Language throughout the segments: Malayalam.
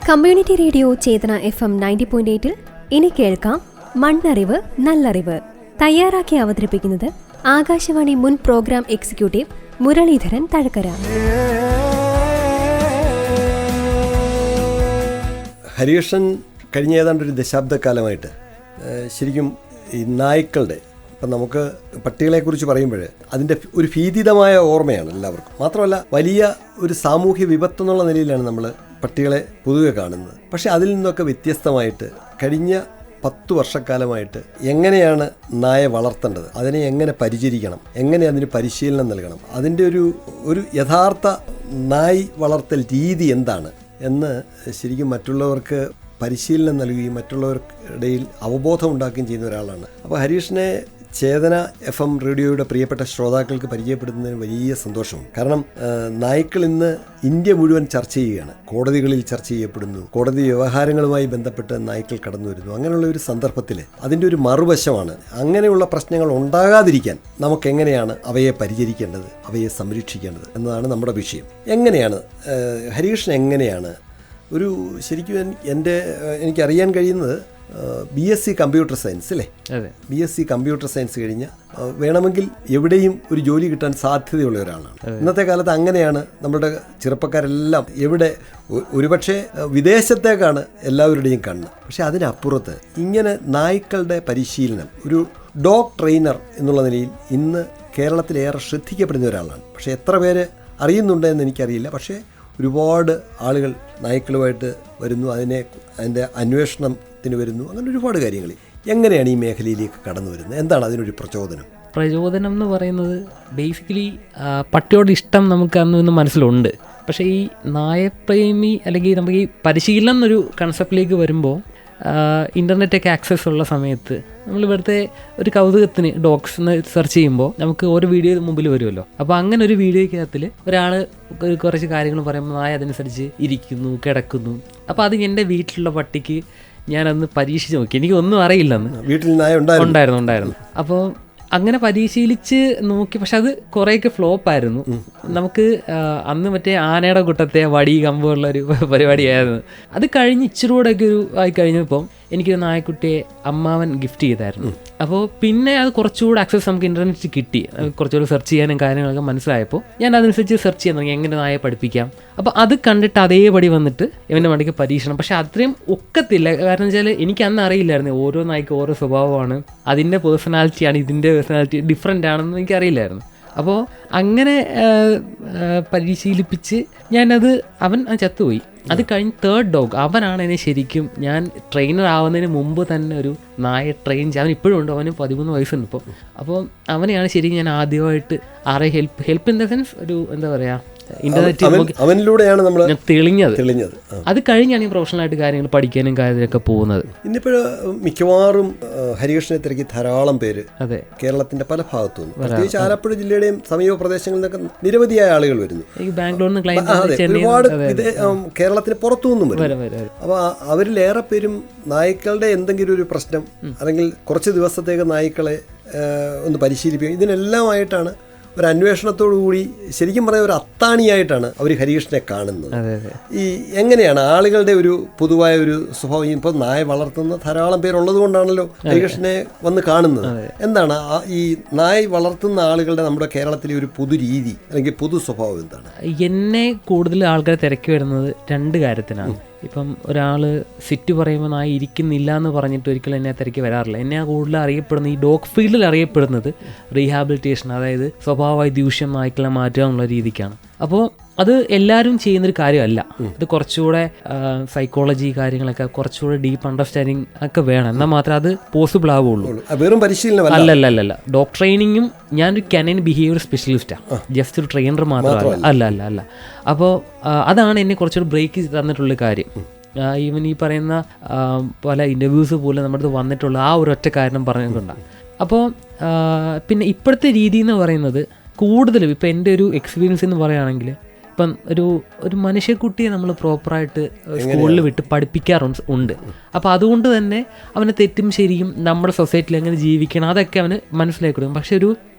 കമ്മ്യൂണിറ്റി റേഡിയോ ചേതന FM 90.8 ഇനി കേൾക്കാം മണ്ണറിവ് നല്ലറിവ്. തയ്യാറാക്കി അവതരിപ്പിക്കുന്നത് ആകാശവാണി മുൻ പ്രോഗ്രാം എക്സിക്യൂട്ടീവ് മുരളീധരൻ തഴക്കര. ഹരികൃഷ്ണൻ കഴിഞ്ഞ ഏതാണ്ടൊരു ദശാബ്ദക്കാലമായിട്ട് ശരിക്കും ഈ നായ്ക്കളുടെ, ഇപ്പം നമുക്ക് പട്ടികളെക്കുറിച്ച് പറയുമ്പോൾ അതിൻ്റെ ഒരു ഭീതിതമായ ഓർമ്മയാണ് എല്ലാവർക്കും. മാത്രമല്ല വലിയ ഒരു സാമൂഹ്യ വിപത്ത് എന്നുള്ള നിലയിലാണ് നമ്മൾ പട്ടികളെ പൊതുവെ കാണുന്നത്. പക്ഷേ അതിൽ നിന്നൊക്കെ വ്യത്യസ്തമായിട്ട് കഴിഞ്ഞ 10 വർഷക്കാലമായിട്ട് എങ്ങനെയാണ് നായ വളർത്തേണ്ടത്, അതിനെ എങ്ങനെ പരിചരിക്കണം, എങ്ങനെ അതിന് പരിശീലനം നൽകണം, അതിൻ്റെ ഒരു യഥാർത്ഥ നായ് വളർത്തൽ രീതി എന്താണ് എന്ന് ശരിക്കും മറ്റുള്ളവർക്ക് പരിശീലനം നൽകുകയും മറ്റുള്ളവരുടെ അവബോധം ഉണ്ടാക്കുകയും ചെയ്യുന്ന ഒരാളാണ്. അപ്പോൾ ഹരീഷിനെ ചേതന FM റേഡിയോയുടെ പ്രിയപ്പെട്ട ശ്രോതാക്കൾക്ക് പരിചയപ്പെടുത്തുന്നതിന് വലിയ സന്തോഷവും. കാരണം നായ്ക്കൾ ഇന്ന് ഇന്ത്യ മുഴുവൻ ചർച്ച ചെയ്യുകയാണ്, കോടതികളിൽ ചർച്ച ചെയ്യപ്പെടുന്നു, കോടതി വ്യവഹാരങ്ങളുമായി ബന്ധപ്പെട്ട് നായ്ക്കൾ കടന്നു വരുന്നു. അങ്ങനെയുള്ള ഒരു സന്ദർഭത്തിൽ അതിൻ്റെ ഒരു മറുവശമാണ്, അങ്ങനെയുള്ള പ്രശ്നങ്ങൾ ഉണ്ടാകാതിരിക്കാൻ നമുക്കെങ്ങനെയാണ് അവയെ പരിചരിക്കേണ്ടത്, അവയെ സംരക്ഷിക്കേണ്ടത് എന്നതാണ് നമ്മുടെ വിഷയം. എങ്ങനെയാണ് ഹരികൃഷ്ണൻ എങ്ങനെയാണ് ഒരു ശരിക്കും എനിക്കറിയാൻ കഴിയുന്നത് BSc കമ്പ്യൂട്ടർ സയൻസ് അല്ലേ? BSc കമ്പ്യൂട്ടർ സയൻസ് കഴിഞ്ഞ വേണമെങ്കിൽ എവിടെയും ഒരു ജോലി കിട്ടാൻ സാധ്യതയുള്ള ഒരാളാണ്. ഇന്നത്തെ കാലത്ത് അങ്ങനെയാണ് നമ്മുടെ ചെറുപ്പക്കാരെല്ലാം. എവിടെ ഒരുപക്ഷെ വിദേശത്തേക്കാണ് എല്ലാവരുടെയും കണ്ണ്. പക്ഷെ അതിനപ്പുറത്ത് ഇങ്ങനെ നായ്ക്കളുടെ പരിശീലനം, ഒരു ഡോഗ് ട്രെയിനർ എന്നുള്ള നിലയിൽ ഇന്ന് കേരളത്തിലേറെ ശ്രദ്ധിക്കപ്പെടുന്ന ഒരാളാണ്. പക്ഷേ എത്ര പേര് അറിയുന്നുണ്ടെന്ന് എനിക്കറിയില്ല. പക്ഷേ ഒരുപാട് ആളുകൾ നായ്ക്കളുമായിട്ട് വരുന്നു, അതിൻ്റെ അന്വേഷണത്തിന് വരുന്നു, അങ്ങനെ ഒരുപാട് കാര്യങ്ങൾ. എങ്ങനെയാണ് ഈ മേഖലയിലേക്ക് കടന്നു വരുന്നത്? എന്താണ് അതിനൊരു പ്രചോദനം എന്ന് പറയുന്നത്? ബേസിക്കലി പട്ടിയോട് ഇഷ്ടം നമുക്ക് അന്ന് മനസ്സിലുണ്ട്. പക്ഷേ ഈ നായപ്രേമി അല്ലെങ്കിൽ നമുക്ക് ഈ പരിശീലനം എന്നൊരു കൺസെപ്റ്റിലേക്ക് വരുമ്പോൾ ഇൻ്റർനെറ്റൊക്കെ ആക്സസ് ഉള്ള സമയത്ത് നമ്മൾ ഇവിടുത്തെ ഒരു കൗതുകത്തിന് ഡോഗ്സ് എന്ന് സെർച്ച് ചെയ്യുമ്പോൾ നമുക്ക് ഓരോ വീഡിയോ മുമ്പിൽ വരുമല്ലോ. അപ്പോൾ അങ്ങനെ ഒരു വീഡിയോയ്ക്കകത്തിൽ ഒരാൾ കുറച്ച് കാര്യങ്ങൾ പറയുമ്പോൾ നായ അതനുസരിച്ച് ഇരിക്കുന്നു, കിടക്കുന്നു. അപ്പോൾ അത് എൻ്റെ വീട്ടിലുള്ള പട്ടിക്ക് ഞാനന്ന് പരീക്ഷിച്ച് നോക്കി. എനിക്ക് ഒന്നും അറിയില്ലെന്ന്. വീട്ടിൽ നായ ഉണ്ടായിരുന്നു. അപ്പോൾ അങ്ങനെ പരിശീലിച്ച് നോക്കി. പക്ഷെ അത് കുറേയൊക്കെ ഫ്ലോപ്പായിരുന്നു. നമുക്ക് അന്ന് മറ്റേ ആനയുടെ കൂട്ടത്തെ വടി കമ്പുള്ളൊരു പരിപാടിയായിരുന്നു. അത് കഴിഞ്ഞ് ഇച്ചിരി കൂടെയൊക്കെ ആയി കഴിഞ്ഞപ്പം എനിക്കൊരു നായക്കുട്ടിയെ അമ്മാവൻ ഗിഫ്റ്റ് ചെയ്തായിരുന്നു. അപ്പോൾ പിന്നെ അത് കുറച്ചുകൂടെ ആക്സസ് നമുക്ക് ഇൻ്റർനെറ്റ് കിട്ടി. കുറച്ചുകൂടെ സെർച്ച് ചെയ്യാനും കാര്യങ്ങളൊക്കെ മനസ്സിലായപ്പോൾ ഞാൻ അതനുസരിച്ച് സെർച്ച് ചെയ്യാൻ തുടങ്ങി, എങ്ങനെ നായെ പഠിപ്പിക്കാം. അപ്പോൾ അത് കണ്ടിട്ട് അതേപടി വന്നിട്ട് ഇവൻ്റെ വണ്ടിക്ക് പരീക്ഷണം. പക്ഷെ അത്രയും ഒക്കത്തില്ല. കാരണം വെച്ചാൽ എനിക്ക് അന്ന് അറിയില്ലായിരുന്നു ഓരോ നായ്ക്ക് ഓരോ സ്വഭാവമാണ്, അതിൻ്റെ പേഴ്സണാലിറ്റിയാണ്, ഇതിൻ്റെ പേഴ്സണാലിറ്റി ഡിഫറെൻ്റ് ആണെന്ന് എനിക്കറിയില്ലായിരുന്നു. അപ്പോൾ അങ്ങനെ പരിശീലിപ്പിച്ച് അവൻ ചത്തുപോയി. അത് കഴിഞ്ഞ് 3rd ഡോഗ് അവനാണ് എന്നെ ശരിക്കും, ഞാൻ ട്രെയിനർ ആവുന്നതിന് മുമ്പ് തന്നെ ഒരു നായ ട്രെയിൻ അവൻ ഇപ്പോഴും ഉണ്ട്. അവന് 13 വയസ്സുണ്ട് ഇപ്പോൾ. അപ്പോൾ അവനെയാണ് ശരിക്കും ഞാൻ ആദ്യമായിട്ട് ഹെൽപ്പ് ഇൻ ദ സെൻസ് ഒരു എന്താ പറയുക, അവനിലൂടെയാണ് നമ്മൾ തെളിഞ്ഞത്. അത് കഴിഞ്ഞാണ് ഈ പ്രൊഫഷണലായിട്ട് കാര്യങ്ങൾ പഠിക്കാനും കാര്യത്തിലൊക്കെ പോകുന്നത്. ഇന്നിപ്പോൾ മിക്കവാറും ഹരികൃഷ്ണനെ തിരക്കി ധാരാളം പേര് കേരളത്തിന്റെ പല ഭാഗത്തും, പ്രത്യേകിച്ച് ആലപ്പുഴ ജില്ലയുടെയും സമീപ പ്രദേശങ്ങളിൽ നിന്നൊക്കെ നിരവധിയായ ആളുകൾ വരുന്നു. ബാംഗ്ലൂരിൽ ഒരുപാട് കേരളത്തിന് പുറത്തുനിന്നും വരും. അപ്പോൾ അവരിലേറെ പേരും നായ്ക്കളുടെ എന്തെങ്കിലും ഒരു പ്രശ്നം അല്ലെങ്കിൽ കുറച്ച് ദിവസത്തേക്ക് നായ്ക്കളെ ഒന്ന് പരിശീലിപ്പിക്കുക, ഇതിനെല്ലാമായിട്ടാണ് ഒരു അന്വേഷണത്തോടു കൂടി ശരിക്കും പറഞ്ഞ ഒരു അത്താണിയായിട്ടാണ് അവർ ഹരികൃഷ്ണനെ കാണുന്നത്. ഈ എങ്ങനെയാണ് ആളുകളുടെ ഒരു പൊതുവായ ഒരു സ്വഭാവം? ഇപ്പോൾ നായ വളർത്തുന്ന ധാരാളം പേരുള്ളത് കൊണ്ടാണല്ലോ ഹരികൃഷ്ണനെ വന്ന് കാണുന്നത്. എന്താണ് ഈ നായ വളർത്തുന്ന ആളുകളുടെ നമ്മുടെ കേരളത്തിലെ ഒരു പൊതു രീതി അല്ലെങ്കിൽ പൊതു സ്വഭാവം എന്താണ്? എന്നെ കൂടുതൽ ആൾക്കാരെ തിരക്കി വരുന്നത് 2 കാര്യത്തിനാണ്. ഇപ്പം ഒരാൾ സിറ്റ് പറയുമ്പോൾ നായ ഇരിക്കുന്നില്ല എന്ന് പറഞ്ഞിട്ട് ഒരിക്കലും എന്നെ തിരക്കി വരാറില്ല. എന്നെ കൂടുതൽ അറിയപ്പെടുന്നത് ഈ ഡോഗ് ഫീൽഡിൽ അറിയപ്പെടുന്നത് റീഹാബിലിറ്റേഷൻ, അതായത് സ്വഭാവവൈദൂഷ്യം നായ്ക്കളെ മാറ്റുക എന്നുള്ള രീതിക്കാണ്. അപ്പോൾ അത് എല്ലാവരും ചെയ്യുന്നൊരു കാര്യമല്ല. ഇത് കുറച്ചുകൂടെ സൈക്കോളജി കാര്യങ്ങളൊക്കെ കുറച്ചുകൂടെ ഡീപ്പ് അണ്ടർസ്റ്റാൻഡിങ് ഒക്കെ വേണം, എന്നാൽ മാത്രമേ അത് പോസിബിൾ ആവുള്ളൂ. വെറും പരിശീലനം അല്ല. ഡോഗ് ട്രെയിനിങ്ങും ഞാനൊരു കാനൈൻ ബിഹേവിയർ സ്പെഷ്യലിസ്റ്റാണ്, ജസ്റ്റ് ഒരു ട്രെയിനർ മാത്രമല്ല. അല്ല. അപ്പോൾ അതാണ് എന്നെ കുറച്ചുകൂടെ ബ്രേക്ക് തന്നിട്ടുള്ള കാര്യം. ഈവൻ ഈ പറയുന്ന പല ഇൻ്റർവ്യൂസ് പോലും നമ്മുടെ അടുത്ത് വന്നിട്ടുള്ള ആ ഒരൊറ്റ കാരണം പറഞ്ഞിട്ടുണ്ടാകും. അപ്പോൾ പിന്നെ ഇപ്പോഴത്തെ രീതി എന്ന് പറയുന്നത് കൂടുതലും ഇപ്പം എൻ്റെ ഒരു എക്സ്പീരിയൻസ് എന്ന് പറയുകയാണെങ്കിൽ, ഇപ്പം ഒരു മനുഷ്യക്കുട്ടിയെ നമ്മൾ പ്രോപ്പറായിട്ട് സ്കൂളിൽ വിട്ട് പഠിപ്പിക്കാറുണ്ട്. അപ്പോൾ അതുകൊണ്ട് തന്നെ അവന് തെറ്റും ശരിയും നമ്മുടെ സൊസൈറ്റിയിൽ എങ്ങനെ ജീവിക്കണം അതൊക്കെ അവന് മനസ്സിലാക്കി കൊടുക്കും. പക്ഷെ ഒരു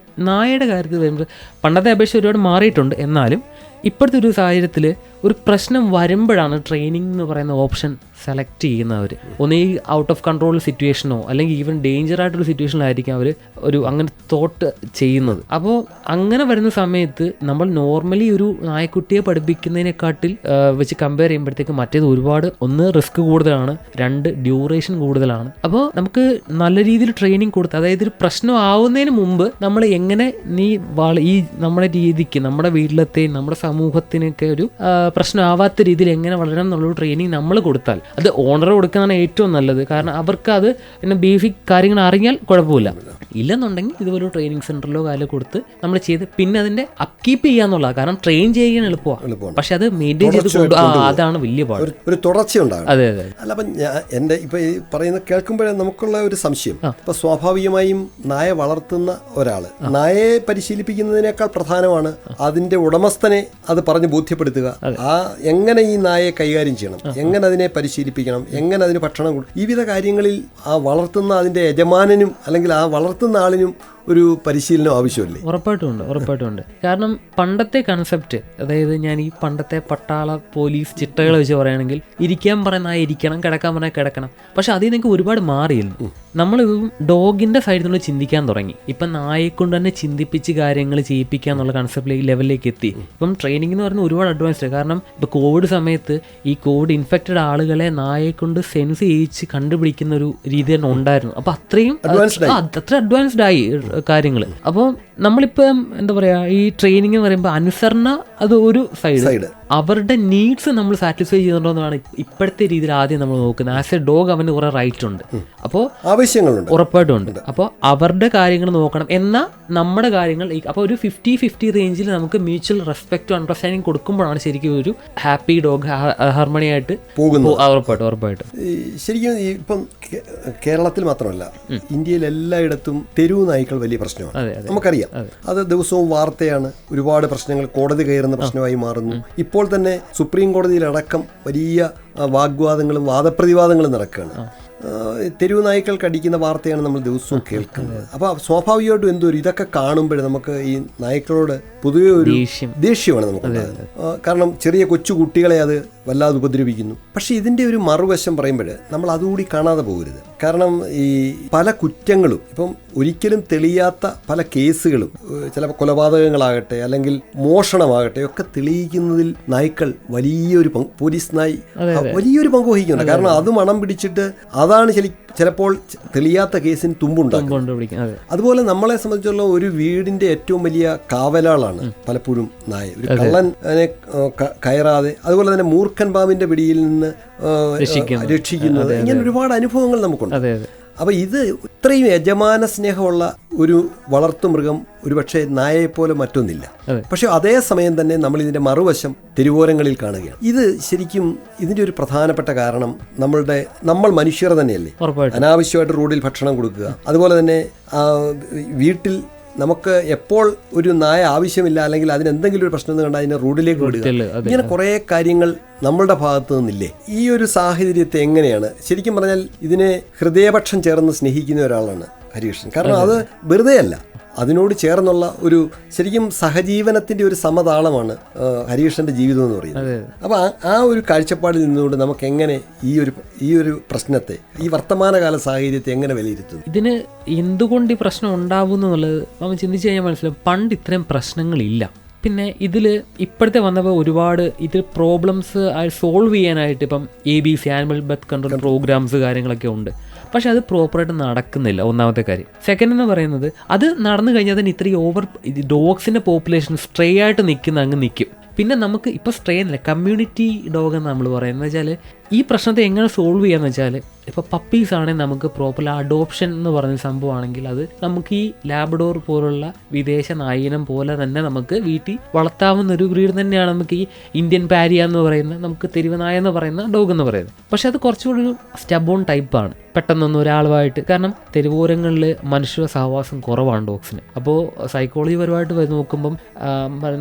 നായയുടെ കാര്യത്തിൽ വരുമ്പോൾ പണ്ടത്തെ അപേക്ഷിച്ച് ഒരുപാട് മാറിയിട്ടുണ്ട്. എന്നാലും ഇപ്പോഴത്തെ ഒരു സാഹചര്യത്തിൽ ഒരു പ്രശ്നം വരുമ്പോഴാണ് ട്രെയിനിങ് എന്ന് പറയുന്ന ഓപ്ഷൻ സെലക്ട് ചെയ്യുന്നവർ. ഒന്നീ ഔട്ട് ഓഫ് കൺട്രോൾ സിറ്റുവേഷനോ അല്ലെങ്കിൽ ഈവൻ ഡേഞ്ചർ ആയിട്ടൊരു സിറ്റുവേഷനിലായിരിക്കും അവർ അങ്ങനെ തോട്ട് ചെയ്യുന്നത്. അപ്പോൾ അങ്ങനെ വരുന്ന സമയത്ത് നമ്മൾ നോർമലി ഒരു നായക്കുട്ടിയെ പഠിപ്പിക്കുന്നതിനെക്കാട്ടിൽ വെച്ച് കമ്പയർ ചെയ്യുമ്പോഴത്തേക്ക് മറ്റേത് ഒരുപാട്, ഒന്ന് റിസ്ക് കൂടുതലാണ്, രണ്ട് ഡ്യൂറേഷൻ കൂടുതലാണ്. അപ്പോൾ നമുക്ക് നല്ല രീതിയിൽ ട്രെയിനിങ് കൊടുത്ത്, അതായത് ഒരു പ്രശ്നം ആവുന്നതിന് മുമ്പ് നമ്മൾ എങ്ങനെ ഈ നമ്മുടെ രീതിക്ക്, നമ്മുടെ വീട്ടിലത്തെയും നമ്മുടെ സമൂഹത്തിനൊക്കെ ഒരു പ്രശ്നമാവാത്ത രീതിയിൽ എങ്ങനെ വളരണം എന്നുള്ളൊരു ട്രെയിനിങ് നമ്മൾ കൊടുത്താൽ, അത് ഓണർ കൊടുക്കുന്നതാണ് ഏറ്റവും നല്ലത്. കാരണം അവർക്ക് അത് പിന്നെ ബേസിക് കാര്യങ്ങൾ അറിഞ്ഞാൽ കുഴപ്പമില്ല. ഇല്ലെന്നുണ്ടെങ്കിൽ ഇതുപോലെ ട്രെയിനിങ് സെന്ററിലോ കാലോ കൊടുത്ത് നമ്മൾ ചെയ്ത് പിന്നെ അതിന്റെ അപ്കീപ്പ് ചെയ്യാന്നുള്ളതാണ്. കാരണം ട്രെയിൻ ചെയ്യാൻ എളുപ്പമാണ്, പക്ഷെ അത് മെയിൻറ്റെയിൻ ചെയ്ത് അതാണ് വലിയ പാട്. ഒരു തുടർച്ചയുണ്ടാകും. അതെ അതെ. അല്ല, അപ്പം എൻ്റെ ഇപ്പൊ ഈ പറയുന്നത് കേൾക്കുമ്പോഴേ നമുക്കുള്ള ഒരു സംശയം, ഇപ്പൊ സ്വാഭാവികമായും നായ വളർത്തുന്ന ഒരാള് നായയെ പരിശീലിപ്പിക്കുന്നതിനേക്കാൾ പ്രധാനമാണ് അതിന്റെ ഉടമസ്ഥനെ അത് പറഞ്ഞ് ബോധ്യപ്പെടുത്തുക. എങ്ങനെ ഈ നായയെ കൈകാര്യം ചെയ്യണം, എങ്ങനെ അതിനെ പരിശീലിപ്പിക്കണം, എങ്ങനെ അതിന് ഭക്ഷണം കൊടുക്കും, ഈ വിധ കാര്യങ്ങളിൽ ആ വളർത്തുന്ന അതിന്റെ യജമാനനും അല്ലെങ്കിൽ ആ വളർത്തുന്ന ആളിനും ഒരു പരിശീലനം ആവശ്യമല്ലേ? ഉറപ്പായിട്ടും. കാരണം പണ്ടത്തെ കൺസെപ്റ്റ്, അതായത് ഞാൻ ഈ പണ്ടത്തെ പട്ടാള പോലീസ് ചിട്ടകൾ വെച്ച് പറയുകയാണെങ്കിൽ ഇരിക്കാൻ പറഞ്ഞാൽ ഇരിക്കണം, കിടക്കാൻ പറഞ്ഞാൽ കിടക്കണം. പക്ഷെ അതിൽ നിന്നൊക്കെ ഒരുപാട് മാറിയിരുന്നു. നമ്മൾ ഡോഗിന്റെ സൈഡിൽ നിന്ന് ചിന്തിക്കാൻ തുടങ്ങി. ഇപ്പം നായയെ കൊണ്ട് തന്നെ ചിന്തിപ്പിച്ച് കാര്യങ്ങൾ ചെയ്യിപ്പിക്കുക എന്നുള്ള കൺസെപ്റ്റിലേക്ക് ലെവലിലേക്ക് എത്തി. ഇപ്പം ട്രെയിനിങ് എന്ന് പറയുന്നത് ഒരുപാട് അഡ്വാൻസ്ഡ്. കാരണം ഇപ്പോൾ കോവിഡ് സമയത്ത് ഈ കോവിഡ് ഇൻഫെക്റ്റഡ് ആളുകളെ നായയെ കൊണ്ട് സെൻസ് ചെയ്യിച്ച് കണ്ടുപിടിക്കുന്ന ഒരു രീതി തന്നെ ഉണ്ടായിരുന്നു. അപ്പോൾ അത്രയും അത്ര അഡ്വാൻസ്ഡ് ആയി കാര്യങ്ങൾ. അപ്പോൾ നമ്മളിപ്പം എന്താ പറയുക, ഈ ട്രെയിനിങ് എന്ന് പറയുമ്പോൾ അനുസരണ അത് ഒരു സൈഡ്, അവരുടെ നീഡ്സ് നമ്മൾ സാറ്റിസ്ഫൈ ചെയ്യുന്നുണ്ടോന്നാണ് ഇപ്പോഴത്തെ രീതിയിൽ ആദ്യം നമ്മൾ നോക്കുന്നത്. ആസ് എ ഡോഗ് അവന് കുറെ റൈറ്റ് ഉണ്ട്, അപ്പോൾ ആവശ്യങ്ങളുണ്ട്, ഉറപ്പായിട്ടും ഉണ്ട്. അപ്പോൾ അവരുടെ കാര്യങ്ങൾ നോക്കണം. എന്നാൽ നമ്മുടെ കാര്യങ്ങൾ അപ്പോൾ ഒരു 50-50 റേഞ്ചിൽ നമുക്ക് മ്യൂച്വൽ റെസ്പെക്റ്റും അണ്ടർസ്റ്റാൻഡിങ് കൊടുക്കുമ്പോഴാണ് ശരിക്കും ഒരു ഹാപ്പി ഡോഗ് ഹാർമണി ആയിട്ട് പോകുന്നത്. ഉറപ്പായിട്ടും. ശരിക്കും ഇപ്പം കേരളത്തിൽ മാത്രമല്ല, ഇന്ത്യയിൽ എല്ലായിടത്തും തെരുവ് നായ്ക്കൾ വലിയ പ്രശ്നമാണ്. നമുക്കറിയാം, അത് ദിവസവും വാർത്തയാണ്. ഒരുപാട് പ്രശ്നങ്ങൾ കോടതി കയറുന്ന പ്രശ്നമായി മാറുന്നു. ഇപ്പോൾ തന്നെ സുപ്രീം കോടതിയിലടക്കം വലിയ വാഗ്വാദങ്ങളും വാദപ്രതിവാദങ്ങളും നടക്കുകയാണ്. തെരുവ് നായ്ക്കൾ കടിക്കുന്ന വാർത്തയാണ് നമ്മൾ ദിവസവും കേൾക്കുന്നത്. അപ്പോൾ സ്വാഭാവികമായിട്ടും എന്തോരും ഇതൊക്കെ കാണുമ്പോഴേ നമുക്ക് ഈ നായ്ക്കളോട് പൊതുവെ ഒരു ദേഷ്യമാണ് നമുക്കുണ്ടാകുന്നത്. കാരണം ചെറിയ കൊച്ചു കുട്ടികളെ അത് വല്ലാതെ ഉപദ്രവിക്കുന്നു. പക്ഷേ ഇതിൻ്റെ ഒരു മറുവശം പറയുമ്പോൾ നമ്മൾ അതുകൂടി കാണാതെ പോകരുത്. കാരണം ഈ പല കുറ്റങ്ങളും ഇപ്പം ഒരിക്കലും തെളിയാത്ത പല കേസുകളും, ചിലപ്പോൾ കൊലപാതകങ്ങളാകട്ടെ അല്ലെങ്കിൽ മോഷണമാകട്ടെ ഒക്കെ തെളിയിക്കുന്നതിൽ നായ്ക്കൾ വലിയൊരു പോലീസ് നായ് വലിയൊരു പങ്ക് വഹിക്കുന്നുണ്ട്. കാരണം അത് മണം പിടിച്ചിട്ട് അതാണ് ചിലപ്പോൾ തെളിയാത്ത കേസിന് തുമ്പുണ്ടാക്കും. അതുപോലെ നമ്മളെ സംബന്ധിച്ചുള്ള ഒരു വീടിന്റെ ഏറ്റവും വലിയ കാവലാളാണ് പലപ്പോഴും നായ. ഒരു കള്ളൻ അതിനെ കയറാതെ, അതുപോലെ തന്നെ മൂർഖൻ പാമ്പിന്റെ പിടിയിൽ നിന്ന് രക്ഷിക്കുന്നത്, ഇങ്ങനെ ഒരുപാട് അനുഭവങ്ങൾ നമുക്കുണ്ട്. അപ്പൊ ഇത് ഇത്രയും യജമാന സ്നേഹമുള്ള ഒരു വളർത്തുമൃഗം ഒരുപക്ഷെ നായയെപ്പോലെ മറ്റൊന്നില്ല. പക്ഷെ അതേസമയം തന്നെ നമ്മൾ ഇതിന്റെ മറുവശം തെരുവോരങ്ങളിൽ കാണുകയാണ്. ഇത് ശരിക്കും ഇതിന്റെ ഒരു പ്രധാനപ്പെട്ട കാരണം നമ്മൾ മനുഷ്യർ തന്നെയല്ലേ. അനാവശ്യമായിട്ട് റോഡിൽ ഭക്ഷണം കൊടുക്കുക, അതുപോലെ തന്നെ വീട്ടിൽ നമുക്ക് എപ്പോൾ ഒരു നായ ആവശ്യമില്ല അല്ലെങ്കിൽ അതിനെന്തെങ്കിലും ഒരു പ്രശ്നം കണ്ടാൽ അതിനെ റോഡിലേക്ക് വിടുക, ഇങ്ങനെ കുറേ കാര്യങ്ങൾ നമ്മളുടെ ഭാഗത്ത് നിന്നില്ലേ. ഈ ഒരു സാഹചര്യത്തെ എങ്ങനെയാണ് ശരിക്കും പറഞ്ഞാൽ ഇതിനെ ഹൃദയപക്ഷം ചേർന്ന് സ്നേഹിക്കുന്ന ഒരാളാണ് ഹരികൃഷ്ണൻ. കാരണം അത് വെറുതെ അല്ല, അതിനോട് ചേർന്നുള്ള ഒരു ശരിക്കും സഹജീവനത്തിൻ്റെ ഒരു സമതാളമാണ് ഹരികൃഷ്ണൻ്റെ ജീവിതം എന്ന് പറയുന്നത്. അപ്പോൾ ആ ഒരു കാഴ്ചപ്പാടിൽ നിന്നുകൊണ്ട് നമുക്ക് എങ്ങനെ ഈ ഒരു പ്രശ്നത്തെ, ഈ വർത്തമാനകാല സാഹചര്യത്തെ എങ്ങനെ വിലയിരുത്തുന്നു? ഇതിന് എന്തുകൊണ്ട് ഈ പ്രശ്നം ഉണ്ടാവുന്നു എന്നുള്ളത് നമ്മൾ ചിന്തിച്ച് കഴിഞ്ഞാൽ മനസ്സിലാവും. പണ്ട് ഇത്രയും പ്രശ്നങ്ങളില്ല. പിന്നെ ഇതിൽ ഇപ്പോഴത്തെ വന്നപ്പോൾ ഒരുപാട് ഇതിൽ പ്രോബ്ലംസ് സോൾവ് ചെയ്യാനായിട്ട് ഇപ്പം ABC animal birth control programs കാര്യങ്ങളൊക്കെ ഉണ്ട്. പക്ഷെ അത് പ്രോപ്പറായിട്ട് നടക്കുന്നില്ല, ഒന്നാമത്തെ കാര്യം. സെക്കൻഡ് എന്ന് പറയുന്നത്, അത് നടന്നു കഴിഞ്ഞാൽ തന്നെ ഇത്രയും ഡോഗ്സിൻ്റെ പോപ്പുലേഷൻ സ്ട്രേ ആയിട്ട് അങ്ങ് നിൽക്കും. പിന്നെ നമുക്ക് ഇപ്പോൾ സ്ട്രേ എന്നില്ല, കമ്മ്യൂണിറ്റി ഡോഗ് എന്ന് നമ്മൾ പറയുന്നത് വെച്ചാൽ ഈ പ്രശ്നത്തെ എങ്ങനെ സോൾവ് ചെയ്യാന്ന് വെച്ചാൽ, ഇപ്പോൾ പപ്പീസ് ആണെങ്കിൽ നമുക്ക് പ്രോപ്പർ അഡോപ്ഷൻ എന്ന് പറയുന്ന സംഭവമാണെങ്കിൽ അത് നമുക്ക് ഈ ലാബ്രഡോർ പോലുള്ള വിദേശ നായിനം പോലെ തന്നെ നമുക്ക് വീട്ടിൽ വളർത്താവുന്ന ഒരു ബ്രീഡ് തന്നെയാണ് നമുക്ക് ഈ ഇന്ത്യൻ പാരിയ എന്ന് പറയുന്ന, നമുക്ക് തെരുവ് നായ എന്ന് പറയുന്ന ഡോഗ് എന്ന് പറയുന്നത്. പക്ഷെ അത് കുറച്ചുകൂടി ഒരു സ്റ്റബോൺ ടൈപ്പാണ്. പെട്ടെന്നൊന്നും ഒരാളുമായിട്ട്, കാരണം തെരുവോരങ്ങളിൽ മനുഷ്യ സഹവാസം കുറവാണ് ഡോഗ്സിന്. അപ്പോൾ സൈക്കോളജി പരമായിട്ട് നോക്കുമ്പം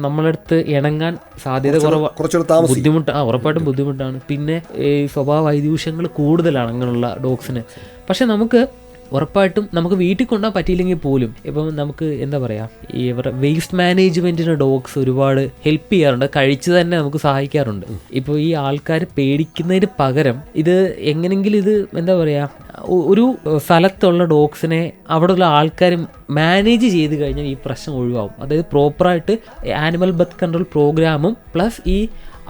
നമ്മളടുത്ത് ഇണങ്ങാൻ സാധ്യത കുറവാണ്, ഉറപ്പായിട്ടും ബുദ്ധിമുട്ടാണ്. പിന്നെ ഈ സ്വഭാവ വൈദൂഷ്യങ്ങൾ കൂടുതലാണ് അങ്ങനെയുള്ള ഡോഗ്സിന്. പക്ഷെ നമുക്ക് ഉറപ്പായിട്ടും നമുക്ക് വീട്ടിൽ കൊണ്ടുപോകാൻ പറ്റിയില്ലെങ്കിൽ പോലും ഇപ്പം നമുക്ക് എന്താ പറയുക, ഈ ഇവരുടെ വേസ്റ്റ് മാനേജ്മെൻറ്റിന് ഡോഗ്സ് ഒരുപാട് ഹെൽപ്പ് ചെയ്യാറുണ്ട്, കഴിച്ച് തന്നെ നമുക്ക് സഹായിക്കാറുണ്ട്. ഇപ്പോൾ ഈ ആൾക്കാർ പേടിക്കുന്നതിന് പകരം ഇത് എങ്ങനെയെങ്കിലും ഇത് എന്താ പറയുക, ഒരു സ്ഥലത്തുള്ള ഡോഗ്സിനെ അവിടെയുള്ള ആൾക്കാർ മാനേജ് ചെയ്ത് കഴിഞ്ഞാൽ ഈ പ്രശ്നം ഒഴിവാകും. അതായത് പ്രോപ്പറായിട്ട് ആനിമൽ ബർത്ത് കൺട്രോൾ പ്രോഗ്രാമും പ്ലസ് ഈ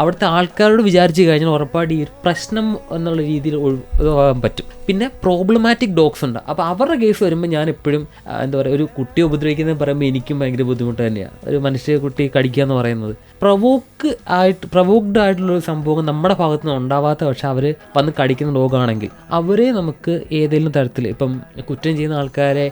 അവിടുത്തെ ആൾക്കാരോട് വിചാരിച്ച് കഴിഞ്ഞാൽ ഉറപ്പായിട്ട് ഈ ഒരു പ്രശ്നം എന്നുള്ള രീതിയിൽ ഒഴിവാക്കാൻ പറ്റും. പിന്നെ പ്രോബ്ലമാറ്റിക് ഡോഗ്സ് ഉണ്ട്. അപ്പോൾ അവരുടെ കേസ് വരുമ്പോൾ ഞാൻ എപ്പോഴും എന്താ പറയുക, ഒരു കുട്ടിയെ ഉപദ്രവിക്കുന്നത് പറയുമ്പോൾ എനിക്കും ഭയങ്കര ബുദ്ധിമുട്ട് തന്നെയാണ്. ഒരു മനുഷ്യ കുട്ടി കടിക്കുക എന്ന് പറയുന്നത് പ്രൊവോക്ഡ് ആയിട്ടുള്ളൊരു സംഭവം നമ്മുടെ ഭാഗത്ത് നിന്ന് ഉണ്ടാവാത്ത, പക്ഷെ അവർ വന്ന് കടിക്കുന്ന ഡോഗാണെങ്കിൽ അവരെ നമുക്ക് ഏതെങ്കിലും തരത്തിൽ ഇപ്പം കുറ്റം ചെയ്യുന്ന ആൾക്കാരെ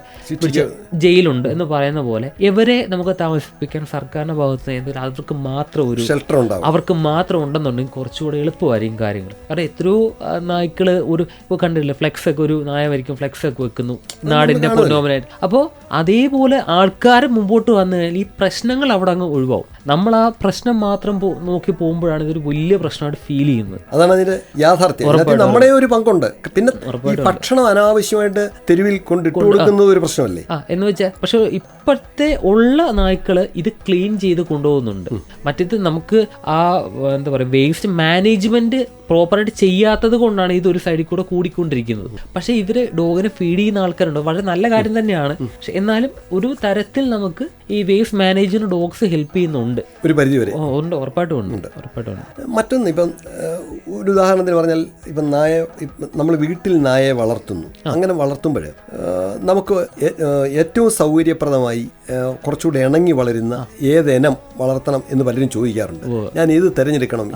ജയിലുണ്ട് എന്ന് പറയുന്ന പോലെ ഇവരെ നമുക്ക് താമസിപ്പിക്കാൻ സർക്കാരിൻ്റെ ഭാഗത്ത് നിന്ന് എന്തെങ്കിലും അവർക്ക് മാത്രം ഒരു ഷെൽട്ടർ ഉണ്ടാവും, അവർക്ക് മാത്രം ഉണ്ടെന്നുണ്ടെങ്കിൽ കുറച്ചുകൂടെ എളുപ്പമായിരിക്കും കാര്യങ്ങൾ. കാരണം എത്രയോ നായ്ക്കൾ ഇപ്പോൾ കണ്ടില്ലേ, ഫ്ലെക്സ് ഒക്കെ ഒരു നായ വരിക്കും ഫ്ലെക്സ് ഒക്കെ വെക്കുന്നു നാടിൻ്റെ പൊന്നോമനായിട്ട്. അപ്പോൾ അതേപോലെ ആൾക്കാർ മുമ്പോട്ട് വന്നു കഴിഞ്ഞാൽ ഈ പ്രശ്നങ്ങൾ അവിടെ അങ്ങ് ഒഴിവാകും. നമ്മൾ ആ പ്രശ്നം മാത്രം നോക്കി പോകുമ്പോഴാണ് ഇതൊരു വലിയ പ്രശ്നമായിട്ട് ഫീൽ ചെയ്യുന്നത്. അതാണ് അതിന്റെ യാഥാർത്ഥ്യം. നമ്മുടെ ഒരു പങ്കുണ്ട്. പിന്നെ ഭക്ഷണം അനാവശ്യമായിട്ട് തെരുവിൽ കൊണ്ടിട്ട് കൊടുക്കുന്നത് ഒരു പ്രശ്നമല്ലേ എന്ന് വെച്ചാൽ, പക്ഷെ ഇപ്പോഴത്തെ ഉള്ള നായ്ക്കള് ഇത് ക്ലീൻ ചെയ്ത് കൊണ്ടുപോകുന്നുണ്ട്. മറ്റേത് നമുക്ക് ആ എന്താ പറയുക, വേസ്റ്റ് മാനേജ്മെന്റ് പ്രോപ്പറായിട്ട് ചെയ്യാത്തത് കൊണ്ടാണ് ഇതൊരു സൈഡിൽ കൂടെ കൂടിക്കൊണ്ടിരിക്കുന്നത്. പക്ഷെ ഇവര് ഡോഗിനെ ഫീഡ് ചെയ്യുന്ന ആൾക്കാരുണ്ട്, വളരെ നല്ല കാര്യം തന്നെയാണ്. പക്ഷെ എന്നാലും ഒരു തരത്തിൽ നമുക്ക് ഈ വേസ്റ്റ് മാനേജ്മെന്റ് ഡോഗ്സ് ഹെൽപ്പ് ചെയ്യുന്നുണ്ട് ഒരു പരിധി വരെ. ഉണ്ട്, ഉറപ്പായിട്ടും ഉണ്ട്. മറ്റൊന്ന്, ഇപ്പം ഒരു ഉദാഹരണത്തിന് പറഞ്ഞാൽ, ഇപ്പം നമ്മൾ വീട്ടിൽ നായയെ വളർത്തുന്നു. അങ്ങനെ വളർത്തുമ്പോൾ നമുക്ക് ഏറ്റവും സൗകര്യപ്രദമായി കുറച്ചുകൂടി ഇണങ്ങി വളരുന്ന ഏതിനം വളർത്തണം എന്ന് പലരും ചോദിക്കാറുണ്ട്. ഞാൻ ഏത് തിരഞ്ഞെടുക്കണം,